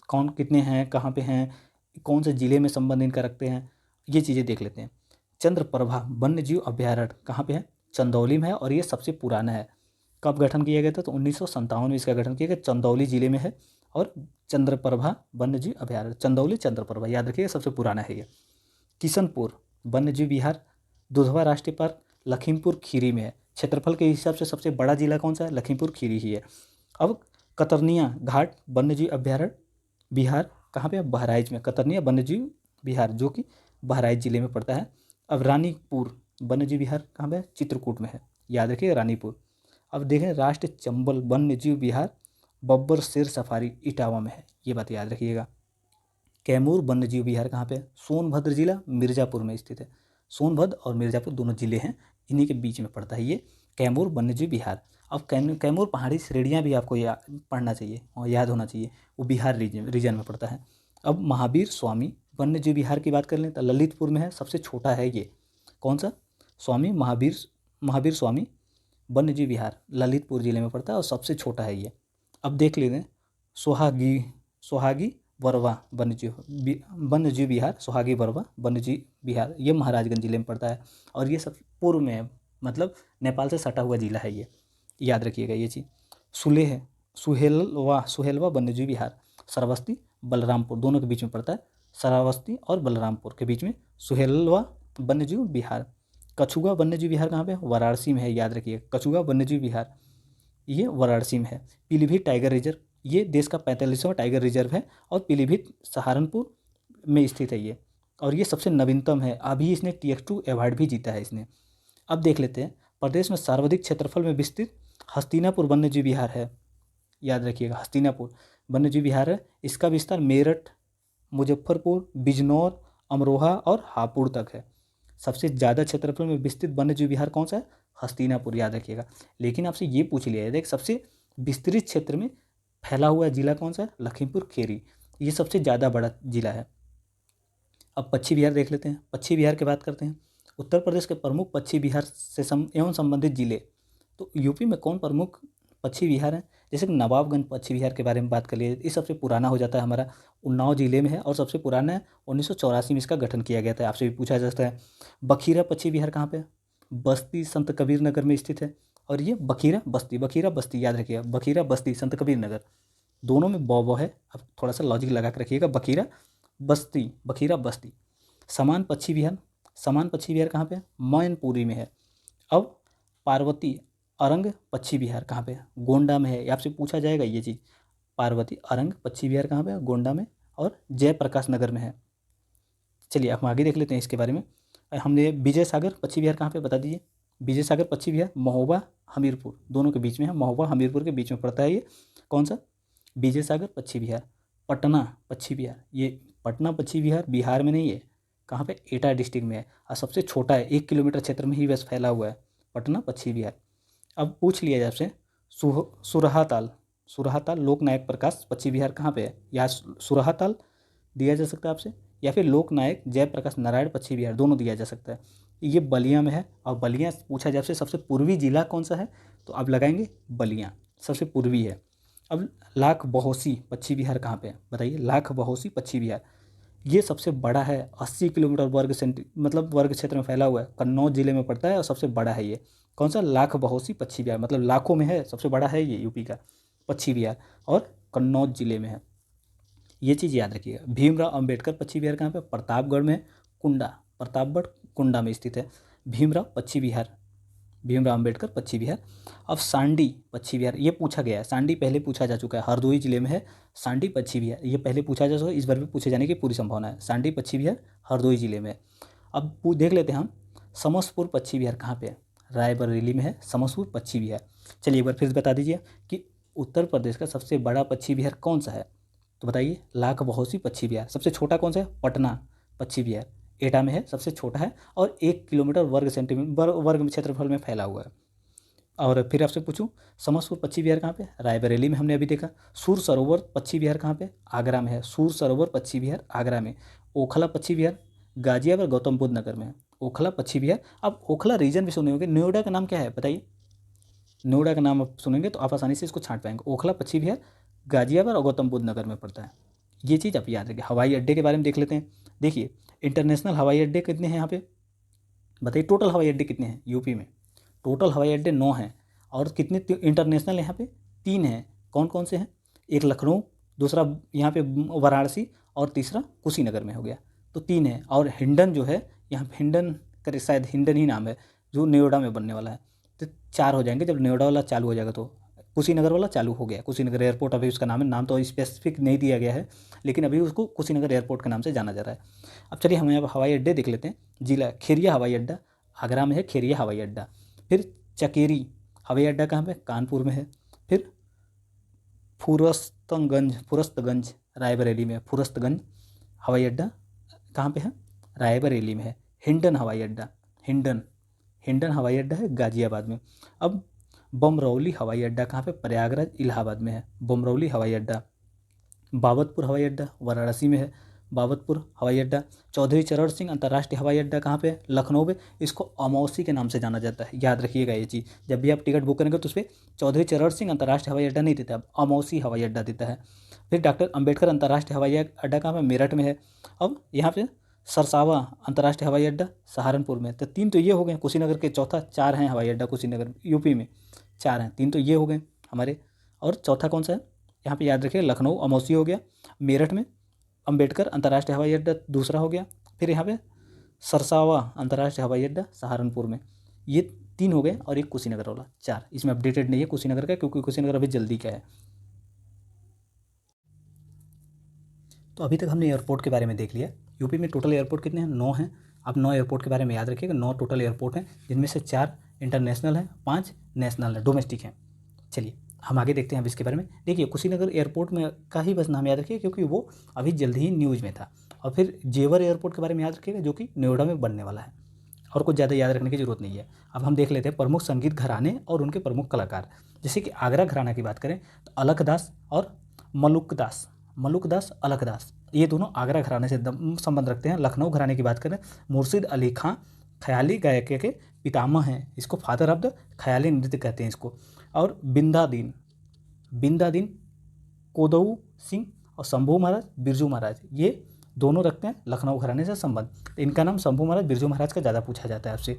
कौन कितने हैं, कहाँ पे हैं, कौन से ज़िले में संबंध इनका रखते हैं, ये चीज़ें देख लेते हैं। चंद्रप्रभा वन्य जीव अभ्यारण्य कहाँ पे है, चंदौली में है, और ये सबसे पुराना है। कब गठन किया गया था, तो 1957 में इसका गठन किया गया, चंदौली जिले में है। और चंद्रप्रभा वन्य जीव अभ्यारण्य, चंदौली चंद्रप्रभा, याद रखिएगा, सबसे पुराना है ये। किशनपुर वन्य जीव विहार, दुधवा राष्ट्रीय पार्क लखीमपुर खीरी में है। क्षेत्रफल के हिसाब से सबसे बड़ा जिला कौन सा है, लखीमपुर खीरी ही है। अब कतरनिया घाट वन्यजीव अभ्यारण्य बिहार कहाँ पे है, बहराइच में, कतरनिया वन्यजीव विहार जो कि बहराइच जिले में पड़ता है। अब रानीपुर वन्यजीव विहार कहाँ पे है, चित्रकूट में है, याद रखिए रानीपुर। अब देखें राष्ट्रीय चंबल वन्यजीव विहार बब्बर शेर सफारी इटावा में है, ये बात याद रखिएगा। कैमूर वन्यजीव विहार कहाँ पे है, सोनभद्र जिला मिर्ज़ापुर में स्थित है। सोनभद्र और मिर्ज़ापुर दोनों जिले हैं, इन्हीं के बीच में पड़ता है ये कैमूर वन्यजीव विहार। अब कैमूर पहाड़ी श्रेणियाँ भी आपको पढ़ना चाहिए और याद होना चाहिए, वो बिहार रीजन में पड़ता है। अब महावीर स्वामी वन्यजीव विहार की बात कर लें तो ललितपुर में है, सबसे छोटा है ये। कौन सा, स्वामी महावीर स्वामी वन्यजीव विहार ललितपुर जिले में पड़ता है और सबसे छोटा है ये। अब देख लेते हैं सोहागी वरवा वन्यजीव विहार, सोहागी वरवा वन्यजीव विहार, ये महाराजगंज जिले में पड़ता है और ये सब पूर्व में है, मतलब नेपाल से सटा हुआ जिला है ये, याद रखिएगा ये चीज़। सुहेलवा वन्यजीव विहार श्रावस्ती बलरामपुर दोनों के बीच में पड़ता है, श्रावस्ती और बलरामपुर के बीच में सुहेलवा वन्यजीव विहार। कछुआ वन्यजीव विहार कहाँ पे है, वाराणसी में है, याद रखिए, कछुआ वन्यजीव विहार ये वाराणसी में है। पीलीभीत टाइगर रिजर्व, ये देश का 45वां टाइगर रिजर्व है और पीलीभीत सहारनपुर में स्थित है ये, और ये सबसे नवीनतम है, अभी इसने TX2 अवार्ड भी जीता है इसने। अब देख लेते हैं प्रदेश में सर्वाधिक क्षेत्रफल में विस्तृत हस्तिनापुर वन्यजीव विहार है, याद रखिएगा, हस्तिनापुर वन्यजीव विहार है। इसका विस्तार मेरठ, मुजफ्फरपुर, बिजनौर, अमरोहा और हापुड़ तक है। सबसे ज़्यादा क्षेत्रफल में विस्तृत वन्यजीव विहार कौन सा है, हस्तिनापुर, याद रखिएगा। लेकिन आपसे ये पूछ लिया है, देख सबसे विस्तृत क्षेत्र में फैला हुआ जिला कौन सा है, लखीमपुर खीरी, ये सबसे ज़्यादा बड़ा जिला है। अब पक्षी विहार देख लेते हैं, पक्षी विहार की बात करते हैं। उत्तर प्रदेश के प्रमुख पक्षी विहार से एवं संबंधित जिले, तो यूपी में कौन प्रमुख पक्षी विहार है, जैसे कि नवाबगंज पक्षी विहार के बारे में बात कर लिए, ये सबसे पुराना हो जाता है हमारा, उन्नाव जिले में है और सबसे पुराना है, 1984 में इसका गठन किया गया था, आपसे भी पूछा जा सकता है। बखीरा पक्षी विहार कहाँ पे, बस्ती संत कबीर नगर में स्थित है, और ये बखीरा बस्ती याद रखिएगा, बखीरा बस्ती संत कबीर नगर, दोनों में बौ है, अब थोड़ा सा लॉजिक लगा कर रखिएगा, बखीरा बस्ती। समान पक्षी विहार कहाँ पे है, मैनपुरी में है। अब पार्वती अरंग पक्षी विहार कहाँ पे है, गोंडा में है, ये आपसे पूछा जाएगा ये चीज़। पार्वती अरंग पक्षी विहार कहाँ पे है, गोंडा में, और जयप्रकाश नगर में है। चलिए हम आगे देख लेते हैं इसके बारे में। हमने विजय सागर पक्षी विहार कहाँ पे, बता दीजिए। विजय सागर पक्षी विहार महोबा हमीरपुर दोनों के बीच में है, महोबा हमीरपुर के बीच में पड़ता है ये। कौन सा, विजय सागर पक्षी विहार। पटना पक्षी विहार, ये पटना पक्षी विहार बिहार में नहीं है, कहाँ पे, एटा डिस्ट्रिक्ट में है, और सबसे छोटा है, 1 किलोमीटर क्षेत्र में ही बस फैला हुआ है पटना पक्षी विहार। अब पूछ लिया जाए आपसे, सुरहाताल लोकनायक प्रकाश पक्षी विहार कहाँ पे है, यहाँ सुरहाताल दिया जा सकता है आपसे, या फिर लोकनायक जयप्रकाश नारायण पक्षी विहार, दोनों दिया जा सकता है। ये बलिया में है, और बलिया पूछा जाए आपसे सबसे पूर्वी जिला कौन सा है, तो आप लगाएंगे बलिया, सबसे पूर्वी है। अब लाख बहोसी पक्षी विहार कहाँ पे है, बताइए, लाख बहोसी पक्षी विहार, ये सबसे बड़ा है, 80 किलोमीटर वर्ग क्षेत्र में फैला हुआ है, कन्नौज जिले में पड़ता है और सबसे बड़ा है ये। कौन सा, लाख बहोसी पक्षी विहार, मतलब लाखों में है, सबसे बड़ा है ये यूपी का पक्षी विहार, और कन्नौज जिले में है, ये चीज़ याद रखिएगा। भीमराव अंबेडकर पक्षी विहार कहाँ पे, प्रतापगढ़ में, प्रतापगढ़ कुंडा में स्थित है भीमराव अंबेडकर पक्षी विहार। अब सांडी पक्षी विहार, ये पूछा गया है, सांडी पहले पूछा जा चुका है, हरदोई जिले में है सांडी पक्षी विहार, ये पहले पूछा जा चुका है, इस बार भी पूछे जाने की पूरी संभावना है। सांडी पक्षी विहार हरदोई जिले में। अब देख लेते हैं हम, समसपुर पक्षी विहार कहाँ पे है, रायबरेली में है समसपुर पक्षी विहार। चलिए एक बार फिर बता दीजिए कि उत्तर प्रदेश का सबसे बड़ा पक्षी विहार कौन सा है, तो बताइए, लाख बहोसी पक्षी विहार। सबसे छोटा कौन सा है, पटना पक्षी विहार, एटा में है, सबसे छोटा है और 1 किलोमीटर वर्ग क्षेत्रफल में फैला हुआ है। और फिर आपसे पूछूं, समस्तपुर पक्षी विहार कहाँ पे? रायबरेली में हमने अभी देखा। सूर सरोवर पक्षी विहार कहाँ पे? आगरा में है। सूर सरोवर पक्षी विहार आगरा में। ओखला पक्षी विहार गाजियाबाद गौतम बुद्ध नगर में है। ओखला पक्षी विहार। अब ओखला रीजन भी सुने होंगे, नोएडा का नाम क्या है बताइए? नोएडा का नाम आप सुनेंगे तो आप आसानी से इसको छांट पाएंगे। ओखला पक्षी विहार गाजियाबाद और गौतम बुद्ध नगर में पड़ता है। ये चीज़ आप याद रखिए। हवाई अड्डे के बारे में देख लेते हैं। देखिए इंटरनेशनल हवाई अड्डे कितने हैं यहाँ पे बताइए? टोटल हवाई अड्डे कितने हैं यूपी में? टोटल हवाई अड्डे 9 हैं। और कितने इंटरनेशनल यहाँ पे? 3 हैं। कौन कौन से हैं? एक लखनऊ, दूसरा यहाँ पे वाराणसी और तीसरा कुशीनगर में हो गया। तो 3 है। और हिंडन जो है यहाँ पे, हिंडन का शायद हिंडन ही नाम है, जो नोएडा में बनने वाला है। तो 4 हो जाएंगे जब नोएडा वाला चालू हो जाएगा। तो कुशीनगर वाला चालू हो गया। कुशीनगर एयरपोर्ट अभी उसका नाम है, नाम तो स्पेसिफिक नहीं दिया गया है, लेकिन अभी उसको कुशीनगर एयरपोर्ट के नाम से जाना जा रहा है। अब चलिए हम यहाँ पर हवाई अड्डे देख लेते हैं। जिला खेरिया हवाई अड्डा आगरा में है, खेरिया हवाई अड्डा। फिर चकेरी हवाई अड्डा कहाँ पे? कानपुर में है। फिर फुरस्तगंज रायबरेली में है। फुरस्तगंज हवाई अड्डा कहाँ पे है? रायबरेली में है। हिंडन हवाई अड्डा, हिंडन हवाई अड्डा है गाजियाबाद में। अब बमरौली हवाई अड्डा कहाँ पे? प्रयागराज इलाहाबाद में है बमरौली हवाई अड्डा। बाबतपुर हवाई अड्डा वाराणसी में है, बाबतपुर हवाई अड्डा। चौधरी चरण सिंह अंतर्राष्ट्रीय हवाई अड्डा कहाँ पे? लखनऊ में। इसको अमौसी के नाम से जाना जाता है, याद रखिएगा ये चीज़। जब भी आप टिकट बुक करेंगे तो उस पर चौधरी चरण सिंह अंतर्राष्ट्रीय हवाई अड्डा नहीं देता, अब अमौसी हवाई अड्डा देता है। फिर डॉक्टर अंबेडकर अंतर्राष्ट्रीय हवाई अड्डा कहाँ पे? मेरठ में है। अब यहाँ पे सरसावा अंतर्राष्ट्रीय हवाई अड्डा सहारनपुर में। तो 3 तो ये हो गए कुशीनगर के। चौथा 4 हैं हवाई अड्डा कुशीनगर यूपी में, 4 हैं। 3 तो ये हो गए हमारे। और चौथा कौन सा है यहाँ पे? याद रखिए, लखनऊ अमौसी हो गया। मेरठ में अंबेडकर अंतर्राष्ट्रीय हवाई अड्डा दूसरा हो गया। फिर यहाँ पे सरसावा अंतर्राष्ट्रीय हवाई अड्डा सहारनपुर में। ये 3 हो गए और एक कुशीनगर वाला 4। इसमें अपडेटेड नहीं है कुशीनगर का, क्योंकि कुशीनगर अभी जल्दी का है। तो अभी तक हमने एयरपोर्ट के बारे में देख लिया। यूपी में टोटल एयरपोर्ट कितने हैं? 9 हैं। आप 9 एयरपोर्ट के बारे में याद रखिएगा। 9 टोटल एयरपोर्ट हैं, जिनमें से 4 इंटरनेशनल हैं, 5 नेशनल हैं, डोमेस्टिक हैं। चलिए हम आगे देखते हैं अब इसके बारे में। देखिए कुशीनगर एयरपोर्ट में का ही बस नाम याद रखिए, क्योंकि वो अभी जल्दी ही न्यूज़ में था। और फिर जेवर एयरपोर्ट के बारे में याद रखिएगा, जो कि नोएडा में बनने वाला है। और कुछ ज़्यादा याद रखने की जरूरत नहीं है। अब हम देख लेते हैं प्रमुख संगीत घराने और उनके प्रमुख कलाकार। जैसे कि आगरा घराना की बात करें तो अलखदास और मलुकदास अलखदास, ये दोनों आगरा घराने से संबंध रखते हैं। लखनऊ घराने की बात करें, मुर्शिद अली खां ख्याली गायक के पितामह हैं। इसको फादर ऑफ द ख्याली नृत्य कहते हैं इसको। और बिंदादीन कोदऊ सिंह और शंभू महाराज बिरजू महाराज, ये दोनों रखते हैं लखनऊ घराने से संबंध। तो इनका नाम शंभू महाराज बिरजू महाराज का ज़्यादा पूछा जाता है आपसे।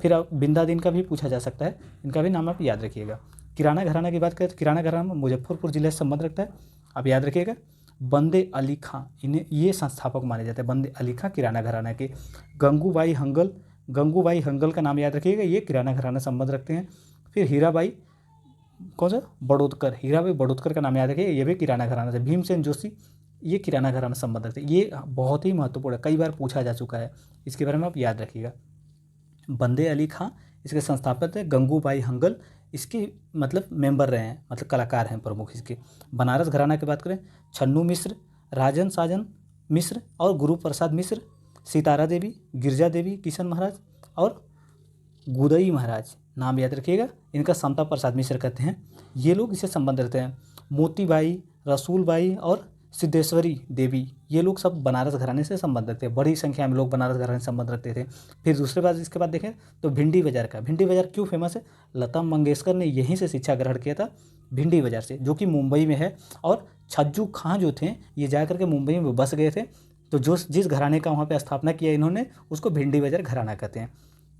फिर अब बिंदादीन का भी पूछा जा सकता है, इनका भी नाम आप याद रखिएगा। किराना घराना की बात करें तो किराना घराना मुजफ्फरपुर जिले से संबंध रखता है, आप याद रखिएगा। बंदे अली खां, इन्हें ये संस्थापक माने जाते हैं, बंदे अली खां किराना घराना के। गंगूबाई हंगल का नाम याद रखिएगा, ये किराना घराना संबंध रखते हैं। फिर हीराबाई बड़ोदकर का नाम याद रखिए, ये भी किराना घराना से। भीमसेन जोशी, ये किराना घराना संबंध रखते हैं। ये बहुत ही महत्वपूर्ण है, कई बार पूछा जा चुका है, इसके बारे में आप याद रखिएगा। बंदे अली खां इसके संस्थापक है। गंगूबाई हंगल इसके मतलब मेंबर रहे हैं, मतलब कलाकार हैं प्रमुख इसके। बनारस घराना की बात करें, छन्नू मिश्र, राजन साजन मिश्र और गुरु प्रसाद मिश्र, सितारा देवी, गिरजा देवी, किशन महाराज और गुदई महाराज, नाम याद रखिएगा। इनका समता प्रसाद मिश्र कहते हैं, ये लोग इससे संबंध रखते हैं। मोतीबाई, रसूलबाई और सिद्धेश्वरी देवी, ये लोग सब बनारस घराने से संबंध रखते हैं। बड़ी संख्या में लोग बनारस घराने से संबंध रखते थे। फिर दूसरे बात इसके बाद देखें तो भिंडी बाजार का। भिंडी बाजार क्यों फेमस है? लता मंगेशकर ने यहीं से शिक्षा ग्रहण किया था, भिंडी बाजार से, जो कि मुंबई में है। और छज्जू खां जो थे, ये जा करके मुंबई में बस गए थे। तो जिस घराने का वहाँ पर स्थापना किया इन्होंने, उसको भिंडी बाजार घराना कहते हैं।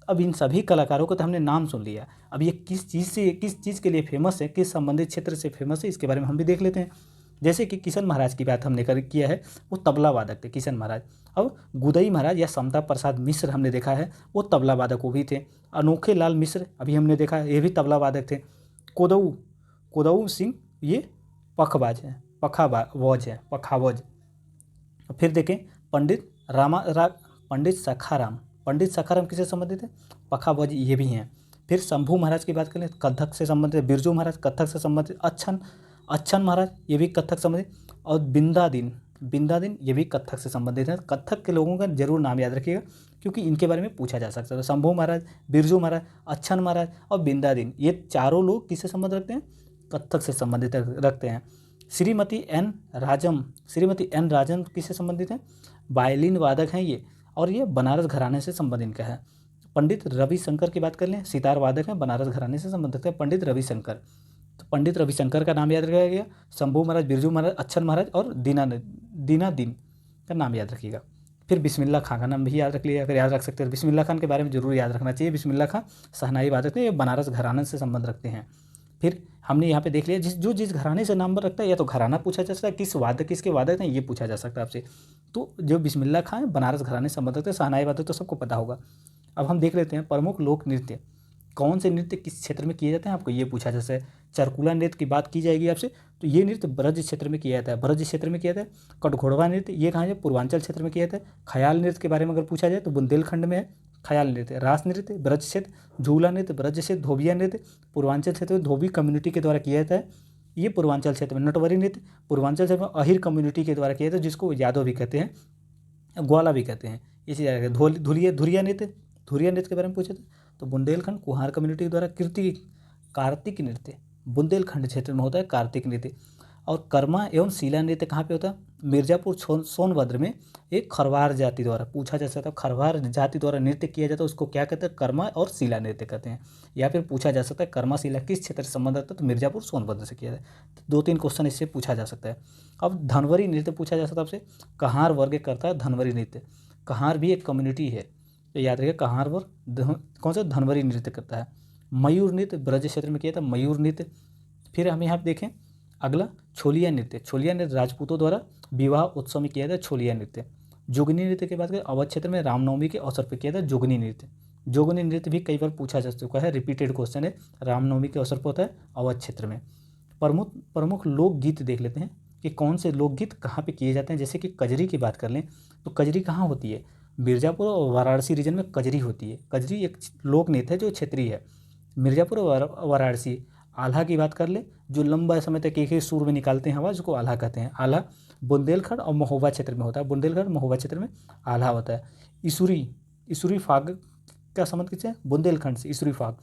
अब इन सभी कलाकारों को तो हमने नाम सुन लिया, अब ये किस चीज़ के लिए फेमस है, किस संबंधित क्षेत्र से फेमस है, इसके बारे में हम भी देख लेते हैं। जैसे कि किशन महाराज की बात हमने किया है, वो तबला वादक थे किशन महाराज। अब गुदई महाराज या समता प्रसाद मिश्र हमने देखा है, वो तबला वादक वो भी थे। अनोखे लाल मिश्र अभी हमने देखा है, ये भी तबला वादक थे। कोदऊ सिंह ये पखावज। फिर देखें पंडित सखाराम किससे संबंधित है? पखावज, ये भी हैं। फिर शंभू महाराज की बात करें, कथक से संबंधित है। बिरजू महाराज कथक से संबंधित। अच्छन महाराज, ये भी कथक संबंधित। और बिंदादिन, ये भी कत्थक से संबंधित है। कत्थक के लोगों का जरूर नाम याद रखिएगा क्योंकि इनके बारे में पूछा जा सकता है। तो शंभू महाराज, बिरजू महाराज, अच्छन महाराज और बिंदादिन, ये चारों लोग किससे संबंध रखते हैं? कत्थक से संबंधित रखते हैं। श्रीमती एन राजन किससे संबंधित है? वायलिन वादक हैं ये, और ये बनारस घराने से संबंधित इनका है। पंडित रविशंकर की बात कर लें, सितार वादक हैं, बनारस घराने से संबंधित है पंडित रविशंकर। तो पंडित रविशंकर का नाम याद रखा गया। शंभू महाराज, बिरजू महाराज, अच्छन महाराज और दीनादिन का नाम याद रखिएगा। फिर बिस्मिल्लाह खां का नाम भी याद रख लिया, अगर याद रख सकते हैं। बिस्मिल्लाह खान के बारे में जरूर याद रखना चाहिए। बिस्मिल्लाह खां शहनाई वादक थे, ये बनारस घराने से संबंध रखते हैं। फिर हमने यहाँ पे देख लिया जिस घराने से नाम रखता है या तो घराना पूछा जा सकता है, किसके वादक हैं ये पूछा जा सकता है आपसे। तो जो बिस्मिल्लाह खां है बनारस घराने से संबंध रखते हैं। शहनाई वादक तो सबको पता होगा। अब हम देख लेते हैं प्रमुख लोक नृत्य, कौन से नृत्य किस क्षेत्र में किए जाते हैं, आपको ये पूछा जैसे चरकुला नृत्य की बात की जाएगी आपसे, तो ये नृत्य ब्रज क्षेत्र में किया जाता है। ब्रज क्षेत्र में किया जाता है। कटघोड़वा नृत्य ये कहाँ है? पूर्वांचल क्षेत्र में किया जाता है। ख्याल नृत्य के बारे में अगर पूछा जाए तो बुंदेलखंड में है ख्याल नृत्य। रास नृत्य ब्रज क्षेत्र, झूला नृत्य ब्रज क्षेत्र, धोबिया नृत्य पूर्वांचल क्षेत्र में धोबी कम्युनिटी के द्वारा किया जाता है, ये पूर्वांचल क्षेत्र में। नटवरी नृत्य पूर्वांचल क्षेत्र में अहिर कम्युनिटी के द्वारा किया जाता है, जिसको यादव भी कहते हैं, ग्वाला भी कहते हैं। इसी तरह धुरिया नृत्य के बारे में पूछे थे तो बुंदेलखंड कुहार कम्युनिटी के द्वारा कार्तिक नृत्य बुंदेलखंड क्षेत्र में होता है कार्तिक नृत्य। और कर्मा एवं शीला नृत्य कहाँ पे होता है? मिर्जापुर सोनभद्र में एक खरवार जाति द्वारा पूछा जा सकता है। खरवार जाति द्वारा नृत्य किया जाता है, उसको क्या कहते हैं? कर्मा और शीला नृत्य कहते हैं। या फिर पूछा जा सकता है कर्मा शीला किस क्षेत्र से संबंध रखता है? तो मिर्जापुर सोनभद्र से किया जाता है। 2-3 क्वेश्चन इससे पूछा जा सकता है। अब धनवरी नृत्य पूछा जा सकता है आपसे, कहार वर्ग करता है धनवरी नृत्य। कहार भी एक कम्युनिटी है, तो याद रखिए कहार वर्ग कौन सा? धनवरी नृत्य करता है। मयूर नृत्य ब्रज क्षेत्र में किया था, मयूर नृत्य। फिर हम यहाँ देखें अगला छोलिया नृत्य राजपूतों द्वारा विवाह उत्सव में किया था छोलिया नृत्य। जोगनी नृत्य की बात करें अवध क्षेत्र में रामनवमी के अवसर पर किया था जोगनी नृत्य। जोगनी नृत्य भी कई बार पूछा जा चुका है, रिपीटेड क्वेश्चन है, रामनवमी के अवसर पर होता है अवध क्षेत्र में। प्रमुख लोकगीत देख लेते हैं कि कौन से लोकगीत कहाँ पे किए जाते हैं। जैसे कि कजरी की बात कर लें तो कजरी कहाँ होती है? मिर्ज़ापुर और वाराणसी रीजन में कजरी होती है। कजरी एक लोक नृत्य है जो क्षेत्रीय है। मिर्ज़ापुर और वाराणसी। आल्हा की बात कर ले जो लंबा समय तक एक ही सुर में निकालते हैं आवाज़, उसको आल्हा कहते हैं। आल्हा बुंदेलखंड और महोबा क्षेत्र में होता है। बुंदेलखंड महोबा क्षेत्र में आल्हा होता है। इसूरी फाग का संबंध किससे है? बुंदेलखंड से। इसूरी फाग।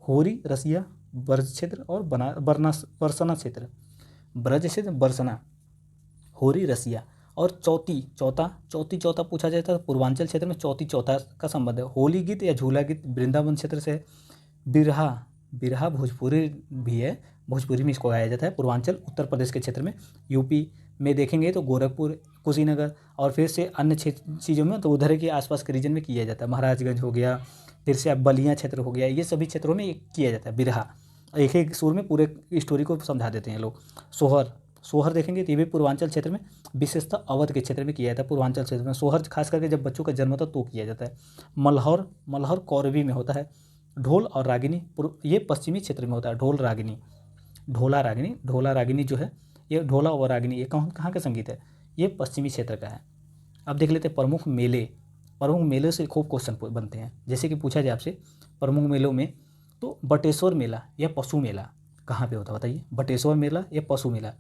होरी रसिया ब्रज क्षेत्र और बरसना क्षेत्र। ब्रज क्षेत्र बरसना, होरी रसिया। और चौथा पूछा जाता है पूर्वांचल क्षेत्र में चौथा का संबंध है। होली गीत या झूला गीत वृंदावन क्षेत्र से है। बिरहा भोजपुरी भी है, भोजपुरी में इसको गाया जाता है पूर्वांचल उत्तर प्रदेश के क्षेत्र में। यूपी में देखेंगे तो गोरखपुर, कुशीनगर और फिर से अन्य चीज़ों में तो उधर के आसपास के रीजन में किया जाता है। महाराजगंज हो गया, फिर से अब बलिया क्षेत्र हो गया, ये सभी क्षेत्रों में किया जाता है बिरहा। एक सुर में पूरे स्टोरी को समझा देते हैं लोग। सोहर देखेंगे तो ये भी पूर्वांचल क्षेत्र में, विशेषतः अवध के क्षेत्र में किया जाता है। पूर्वांचल क्षेत्र में सोहर खास करके जब बच्चों का जन्म होता है तो किया जाता है। मल्हौर कौरवी में होता है। ढोल और रागिनी ये पश्चिमी क्षेत्र में होता है। ढोला रागिनी जो है ये ढोला और रागिनी ये कहाँ का संगीत है? ये पश्चिमी क्षेत्र का है। अब देख लेते हैं प्रमुख मेले से खूब क्वेश्चन बनते हैं। जैसे कि पूछा जाए आपसे प्रमुख मेलों में तो बटेश्वर मेला या पशु मेला कहाँ पे होता है बताइए? बटेश्वर मेला या पशु मेला,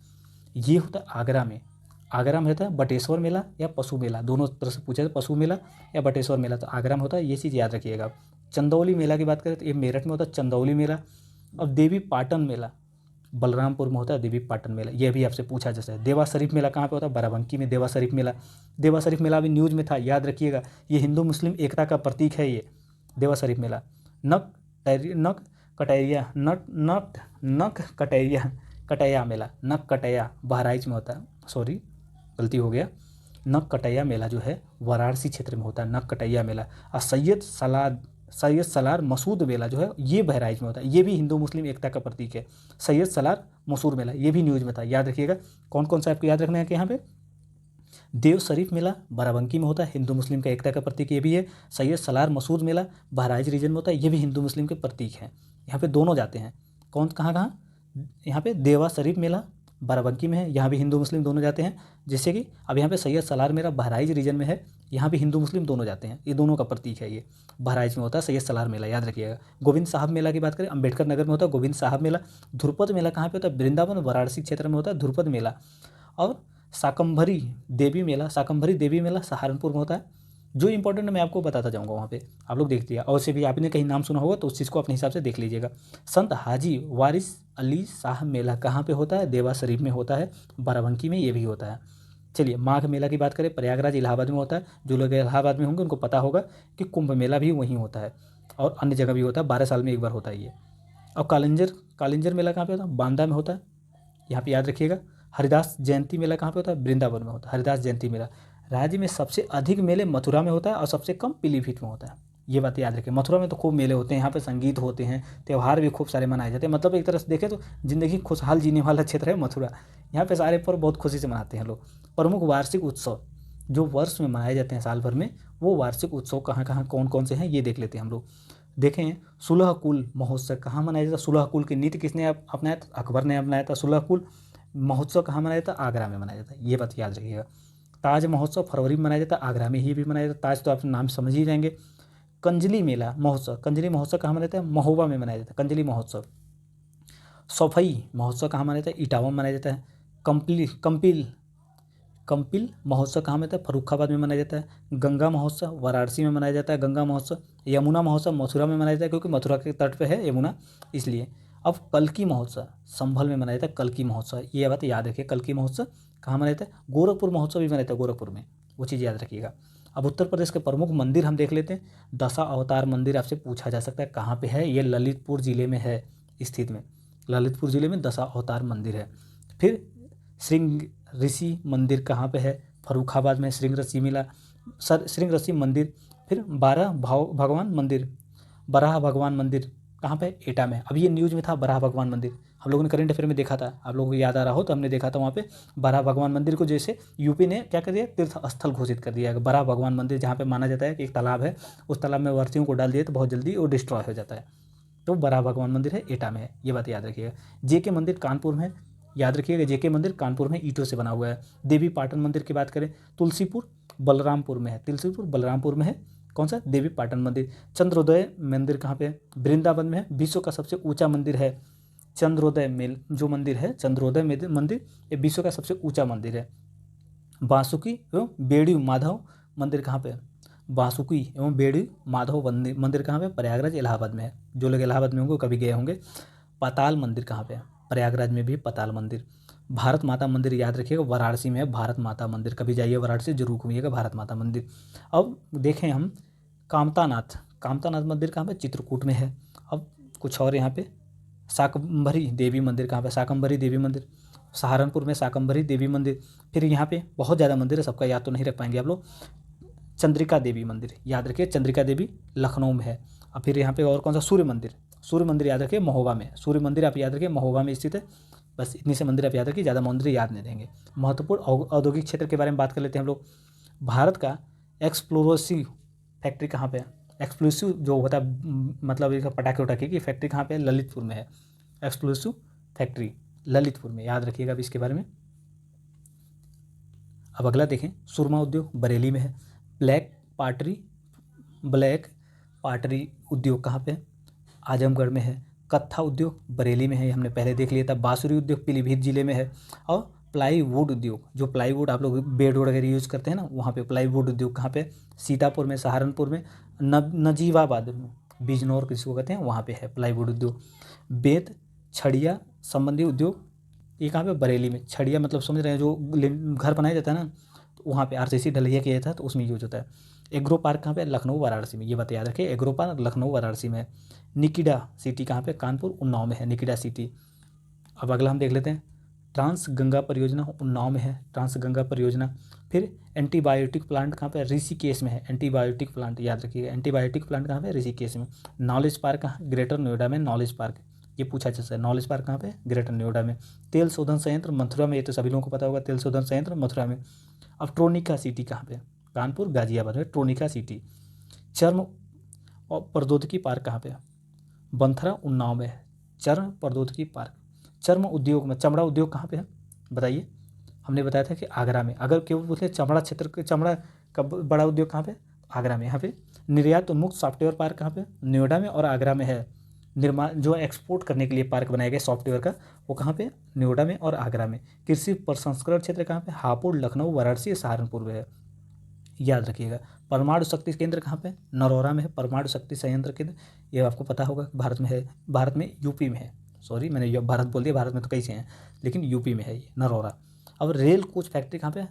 ये होता है आगरा में होता है बटेश्वर मेला या पशु मेला, दोनों तरह से पूछा जाए पशु मेला या बटेश्वर मेला, तो आगरा में होता है, ये चीज़ याद रखिएगा। चंदौली मेला की बात करें तो ये मेरठ में होता है चंदौली मेला। और देवी पाटन मेला बलरामपुर में होता है देवी पाटन मेला, ये भी आपसे पूछा जा सकता है। देवा शरीफ मेला कहाँ पे होता है? बाराबंकी में देवा शरीफ मेला भी न्यूज़ में था, याद रखिएगा। ये हिंदू मुस्लिम एकता का प्रतीक है ये देवा शरीफ मेला। नक कटैया मेला नक कटैया बहराइच में होता है, सॉरी गलती हो गया। नक कटैया मेला जो है वाराणसी क्षेत्र में होता है नक कटैया मेला। और सैयद सलार मसूद मेला जो है ये बहराइच में होता है, ये भी हिंदू मुस्लिम एकता का प्रतीक है। सैयद सलार मसूद मेला ये भी न्यूज़ में था, याद रखिएगा। कौन सा आपको याद रखना है कि यहाँ पे देव शरीफ मेला बाराबंकी में होता है, हिंदू मुस्लिम का एकता का प्रतीक ये भी है। सैयद सलार मसूद मेला बहराइच रीजन में होता है, ये भी हिंदू मुस्लिम के प्रतीक है। यहाँ पे दोनों जाते हैं। कहाँ यहाँ पे देवा शरीफ मेला बाराबंकी में है, यहाँ भी हिंदू मुस्लिम दोनों जाते हैं। जैसे कि अब यहाँ पे सैयद सलार मेला बहराइच रीजन में है, यहाँ भी हिंदू मुस्लिम दोनों जाते हैं, ये दोनों का प्रतीक है। ये बहराइच में होता है सैयद सलार मेला, याद रखिएगा। गोविंद साहब मेला की बात करें अम्बेडकर नगर में होता है गोविंद साहब मेला। ध्रुपद मेला कहाँ पे होता है? वृंदावन वाराणसी क्षेत्र में होता है ध्रुपद मेला। और शाकंभरी देवी मेला सहारनपुर में होता है। जो इंपॉर्टेंट मैं आपको बताता जाऊँगा वहाँ पे, आप लोग देखते हैं। और से भी आपने कहीं नाम सुना होगा तो उस चीज़ को अपने हिसाब से देख लीजिएगा। संत हाजी वारिस अली शाह मेला कहाँ पे होता है? देवा शरीफ में होता है, बाराबंकी में ये भी होता है। चलिए माघ मेला की बात करें, प्रयागराज इलाहाबाद में होता है। जो लोग इलाहाबाद में होंगे उनको पता होगा कि कुंभ मेला भी वहीं होता है और अन्य जगह भी होता है, 12 साल में एक बार होता है ये। और कालिंजर मेला कहाँ पे होता है? बांदा में होता है, यहाँ पे याद रखिएगा। हरिदास जयंती मेला कहाँ पे होता है? वृंदावन में होता है हरिदास जयंती मेला। राज्य में सबसे अधिक मेले मथुरा में होता है और सबसे कम पीलीभीत में होता है, ये बात याद रखें। मथुरा में तो खूब मेले होते हैं, यहाँ पे संगीत होते हैं, त्यौहार भी खूब सारे मनाए जाते हैं। मतलब एक तरह से देखें तो ज़िंदगी खुशहाल जीने वाला क्षेत्र है मथुरा। यहाँ पे सारे पर्व बहुत खुशी से मनाते हैं लोग। प्रमुख वार्षिक उत्सव जो वर्ष में मनाए जाते हैं साल भर में, वो वार्षिक उत्सव कहाँ कहाँ कौन कौन से हैं ये देख लेते हैं हम लोग। देखें सुलह कुल महोत्सव कहाँ मनाया जाता है? सुलह कुल की नीति किसने अपनाया था? अकबर ने अपनाया था। सुलह कुल महोत्सव कहाँ मनाया जाता है? आगरा में मनाया जाता है, ये बात याद रखिएगा। ताज महोत्सव फरवरी में मनाया जाता है, आगरा में ही भी मनाया जाता है। ताज तो आप नाम समझ ही जाएंगे। कंजली महोत्सव कहाँ मनाया जाता है? महोबा में मनाया जाता है कंजली महोत्सव। सफई महोत्सव कहाँ मनाया जाता है? इटावा में मनाया जाता है। कंपिल महोत्सव कहाँ में होता है? फर्रुखाबाद में मनाया जाता है। गंगा महोत्सव वाराणसी में मनाया जाता है, गंगा महोत्सव। यमुना महोत्सव मथुरा में मनाया जाता है, क्योंकि मथुरा के तट पे है यमुना इसलिए। अब कल्की महोत्सव संभल में मनाया जाता है, कल्की महोत्सव, ये बात याद रखिए। कल्की महोत्सव कहाँ मनाया जाता है? गोरखपुर महोत्सव भी मनाया जाता है गोरखपुर में, वो चीज़ याद रखिएगा। अब उत्तर प्रदेश के प्रमुख मंदिर हम देख लेते हैं। दशा अवतार मंदिर आपसे पूछा जा सकता है कहाँ पे है? ये ललितपुर जिले में है स्थित में, ललितपुर जिले में दशा अवतार मंदिर है। फिर श्रृंग ऋषि मंदिर कहाँ पे है? फर्रुखाबाद में श्रृंग ऋषि मंदिर। फिर बराह भगवान मंदिर कहाँ पे? एटा में। अब ये न्यूज़ में था बराह भगवान मंदिर, हम लोगों ने करंट अफेयर में देखा था, आप लोगों को याद आ रहा हो तो हमने देखा था वहाँ पे बराह भगवान मंदिर को जैसे यूपी ने क्या कर दिया? तीर्थ स्थल घोषित कर दिया है। बराह भगवान मंदिर जहाँ पे माना जाता है कि एक तालाब है, उस तालाब में वर्तियों को डाल दिए तो बहुत जल्दी वो डिस्ट्रॉय हो जाता है। तो बराह भगवान मंदिर है, एटा में है, ये बात याद रखिएगा। जेके मंदिर कानपुर में है, याद रखिएगा जेके मंदिर कानपुर में ईंटों से बना हुआ है। देवी पाटन मंदिर की बात करें, तुलसीपुर बलरामपुर में है। कौन सा? देवी पाटन मंदिर। चंद्रोदय मंदिर कहाँ पे है? वृंदावन में है। विश्व का सबसे ऊंचा मंदिर है चंद्रोदय मंदिर, ये विश्व का सबसे ऊंचा मंदिर है। बासुकी एवं बेड़ी माधव मंदिर कहाँ पे है? बासुकी एवं बेड़ी माधव मंदिर कहाँ पे? प्रयागराज इलाहाबाद में है। जो लोग इलाहाबाद में होंगे कभी गए होंगे। पाताल मंदिर कहाँ पे है? प्रयागराज में भी पाताल मंदिर। भारत माता मंदिर याद रखिएगा वाराणसी में है भारत माता मंदिर, कभी जाइए वाराणसी जरूर घूमिएगा भारत माता मंदिर। अब देखें हम कामतानाथ मंदिर कहाँ पे? चित्रकूट में है। अब कुछ और यहाँ पे शाकंभरी देवी मंदिर कहाँ पे? शाकंभरी देवी मंदिर सहारनपुर में, शाकंभरी देवी मंदिर। फिर यहाँ पे बहुत ज़्यादा मंदिर है, सबका याद तो नहीं रख पाएंगे आप लोग। चंद्रिका देवी मंदिर याद रखिए, चंद्रिका देवी लखनऊ में है। और फिर यहाँ पे और कौन सा? सूर्य मंदिर याद रखिए महोबा में। सूर्य मंदिर आप याद रखिए महोबा में स्थित है। बस इतनी से मंदिर आप याद रखिए, ज़्यादा मंदिर याद नहीं रहेंगे। महत्वपूर्ण औद्योगिक क्षेत्र के बारे में बात कर लेते हैं हम लोग। भारत का एक्सप्लोसिव फैक्ट्री कहाँ पे है? एक्सप्लोसिव जो होता है मतलब एक पटाखे उटाखे की फैक्ट्री कहाँ पे है? ललितपुर में है। एक्सप्लोसिव फैक्ट्री ललितपुर में, याद रखिएगा अब इसके बारे में। अब अगला देखें, सुरमा उद्योग बरेली में है। ब्लैक पाटरी उद्योग कहाँ पे है? आजमगढ़ में है। कत्था उद्योग बरेली में है, हमने पहले देख लिया था। बांसुरी उद्योग पीलीभीत जिले में है। और प्लाईवुड उद्योग, जो प्लाईवुड आप लोग बेड वगैरह यूज़ करते हैं ना, वहाँ पे प्लाईवुड उद्योग कहाँ पे? सीतापुर में, सहारनपुर में। नजीबाबाद में, बिजनौर किसको कहते हैं, वहाँ पे है प्लाईवुड उद्योग। बेत छड़िया संबंधी उद्योग ये कहाँ पे? बरेली में। छड़िया मतलब समझ रहे हैं, जो घर बनाया जाता है ना, तो वहाँ पे आरसीसी ढलैया किया जाता है तो उसमें यूज होता है। एग्रो पार्क कहाँ पे? लखनऊ वाराणसी में, ये बात याद रखिए। एग्रो पार्क लखनऊ वाराणसी में है। निकिडा सिटी कहाँ पे? कानपुर उन्नाव में है निकिडा सिटी। अब अगला हम देख लेते हैं, ट्रांस गंगा परियोजना उन्नाव में है, ट्रांस गंगा परियोजना। फिर एंटीबायोटिक प्लांट कहाँ पे? ऋषिकेश में है। एंटीबायोटिक प्लांट याद रखिएगा, एंटीबायोटिक प्लांट कहाँ पे? ऋषिकेश में। नॉलेज पार्क कहाँ? ग्रेटर नोएडा में नॉलेज पार्क, ये पूछा जा सकता है। नॉलेज पार्क कहाँ पे? ग्रेटर नोएडा में। तेल शोधन संयंत्र मथुरा में, ये तो सभी लोगों को पता होगा, तेल शोधन संयंत्र मथुरा में। अब ट्रोनिका सिटी कहाँ पे? कानपुर गाजियाबाद में ट्रोनिका सिटी। चर्म और प्रौद्योगिकी पार्क कहाँ पे? बंथरा उन्नाव में है। चर्म प्रौद्योगिकी पार्क। चर्म उद्योग में, चमड़ा उद्योग कहाँ पे है बताइए? हमने बताया था कि आगरा में। अगर केवल पूछे चमड़ा क्षेत्र के, चमड़ा का बड़ा उद्योग कहाँ पे? आगरा में। यहाँ पे निर्यात उन्मुक्त सॉफ्टवेयर पार्क कहाँ पे? नोएडा में और आगरा में है। निर्माण जो एक्सपोर्ट करने के लिए पार्क बनाया गया सॉफ्टवेयर का, वो कहाँ पे, नोएडा में और आगरा में। कृषि प्रसंस्करण क्षेत्र कहाँ पे, हापुड़, लखनऊ, वाराणसी, सहारनपुर में है, याद रखिएगा। परमाणु शक्ति केंद्र कहाँ पे, नरौरा में है परमाणु शक्ति संयंत्र केंद्र, ये आपको पता होगा भारत में है, भारत में यूपी में है, सॉरी मैंने ये भारत बोल दिया, भारत में तो कई से हैं, लेकिन यूपी में है ये नरौरा। अब रेल कोच फैक्ट्री कहाँ पे,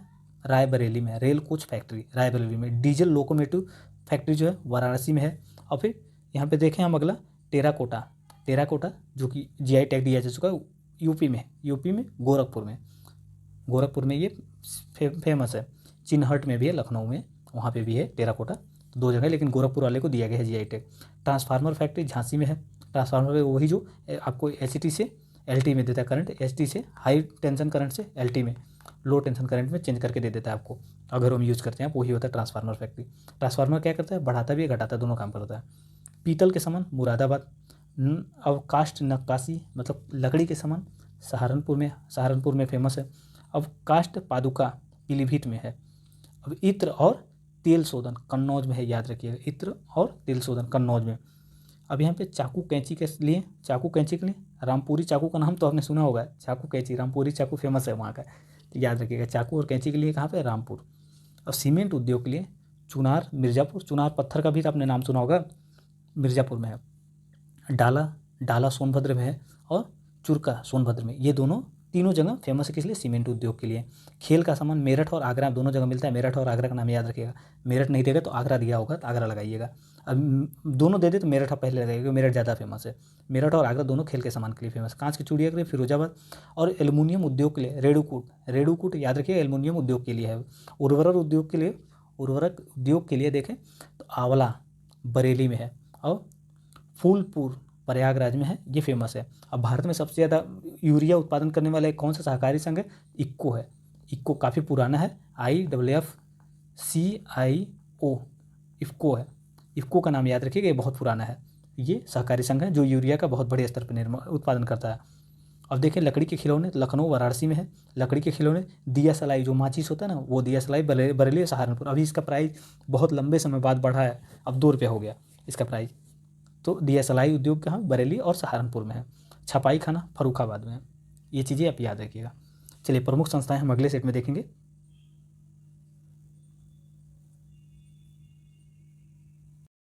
रायबरेली में है, रेल कोच फैक्ट्री रायबरेली में। डीजल लोकोमोटिव फैक्ट्री जो है वाराणसी में है। और फिर यहाँ पे देखें हम अगला, टेराकोटा, टेराकोटा जो कि जीआई टैग दिया जा चुका है, यूपी में, यूपी में गोरखपुर में, गोरखपुर में ये फेमस है। चिन्हट में भी है, लखनऊ में, वहाँ पे भी है टेराकोटा, दो जगह, लेकिन गोरखपुर वाले को दिया गया है GI tag. Transformer factory Jhansi में है, ट्रांसफार्मर वही जो आपको एचटी से एलटी में देता है करंट, एचटी से हाई टेंशन करंट से एलटी में, लो टेंशन करंट में चेंज करके दे देता है आपको, अगर हम यूज़ करते हैं, वही होता है ट्रांसफार्मर फैक्ट्री। ट्रांसफार्मर क्या करता है, बढ़ाता भी है घटाता, दोनों काम करता है। पीतल के सामान मुरादाबाद। अवकाष्ठ नक्काशी मतलब लकड़ी के सामान सहारनपुर में फेमस है। अवकाष्ठ पादुका पीलीभीत में है। अब इत्र और तेल शोधन कन्नौज में है, याद रखिएगा, इत्र और तेल शोधन कन्नौज में। अब यहाँ पे चाकू कैंची के लिए, चाकू कैंची के लिए रामपुरी चाकू का नाम तो आपने सुना होगा, चाकू कैंची, रामपुरी चाकू फेमस है वहाँ का, तो याद रखिएगा चाकू और कैंची के लिए कहाँ पे, रामपुर। अब सीमेंट उद्योग के लिए चुनार मिर्ज़ापुर, चुनार पत्थर का भी आपने नाम सुना होगा, मिर्ज़ापुर में है। डाला सोनभद्र में है, और चुरका सोनभद्र में, ये तीनों जगह फेमस है किस लिए, सीमेंट उद्योग के लिए। खेल का सामान मेरठ और आगरा दोनों जगह मिलता है, मेरठ और आगरा का नाम याद रखिएगा। मेरठ नहीं देगा तो आगरा दिया होगा तो आगरा लगाइएगा, अब दोनों दे दे तो मेरठ पहले लगाइएगा, मेरठ ज़्यादा फेमस है। मेरठ और आगरा दोनों खेल के सामान के लिए फेमस। कांच की चूड़ियाँ के लिए फिरोजाबाद, और एल्युमिनियम उद्योग के लिए रेणुकूट याद रखिए, एल्युमिनियम उद्योग के लिए है। उर्वरक उद्योग के लिए देखें तो आंवला बरेली में है, और फूलपुर प्रयागराज में है, ये फेमस है। अब भारत में सबसे ज़्यादा यूरिया उत्पादन करने वाला एक कौन सा सहकारी संघ है, इक्को है। इक्को काफ़ी पुराना है, IFFCIO, इफ्को है, इफ्को का नाम याद रखिएगा, ये बहुत पुराना है। ये सहकारी संघ है जो यूरिया का बहुत बड़े स्तर पर उत्पादन करता है। अब देखें लकड़ी के खिलौने, लखनऊ वाराणसी में है लकड़ी के खिलौने। दिया सलाई जो माचिस होता है ना, वो दिया सलाई बरेली सहारनपुर। अभी इसका प्राइस बहुत लंबे समय बाद बढ़ा है, अब 2 रुपये हो गया इसका प्राइस। तो दिया सलाई उद्योग कहाँ, बरेली और सहारनपुर में है। छपाई खाना फर्रुखाबाद में है। ये चीज़ें आप याद रखिएगा। चलिए प्रमुख संस्थाएं हम अगले सेट में देखेंगे।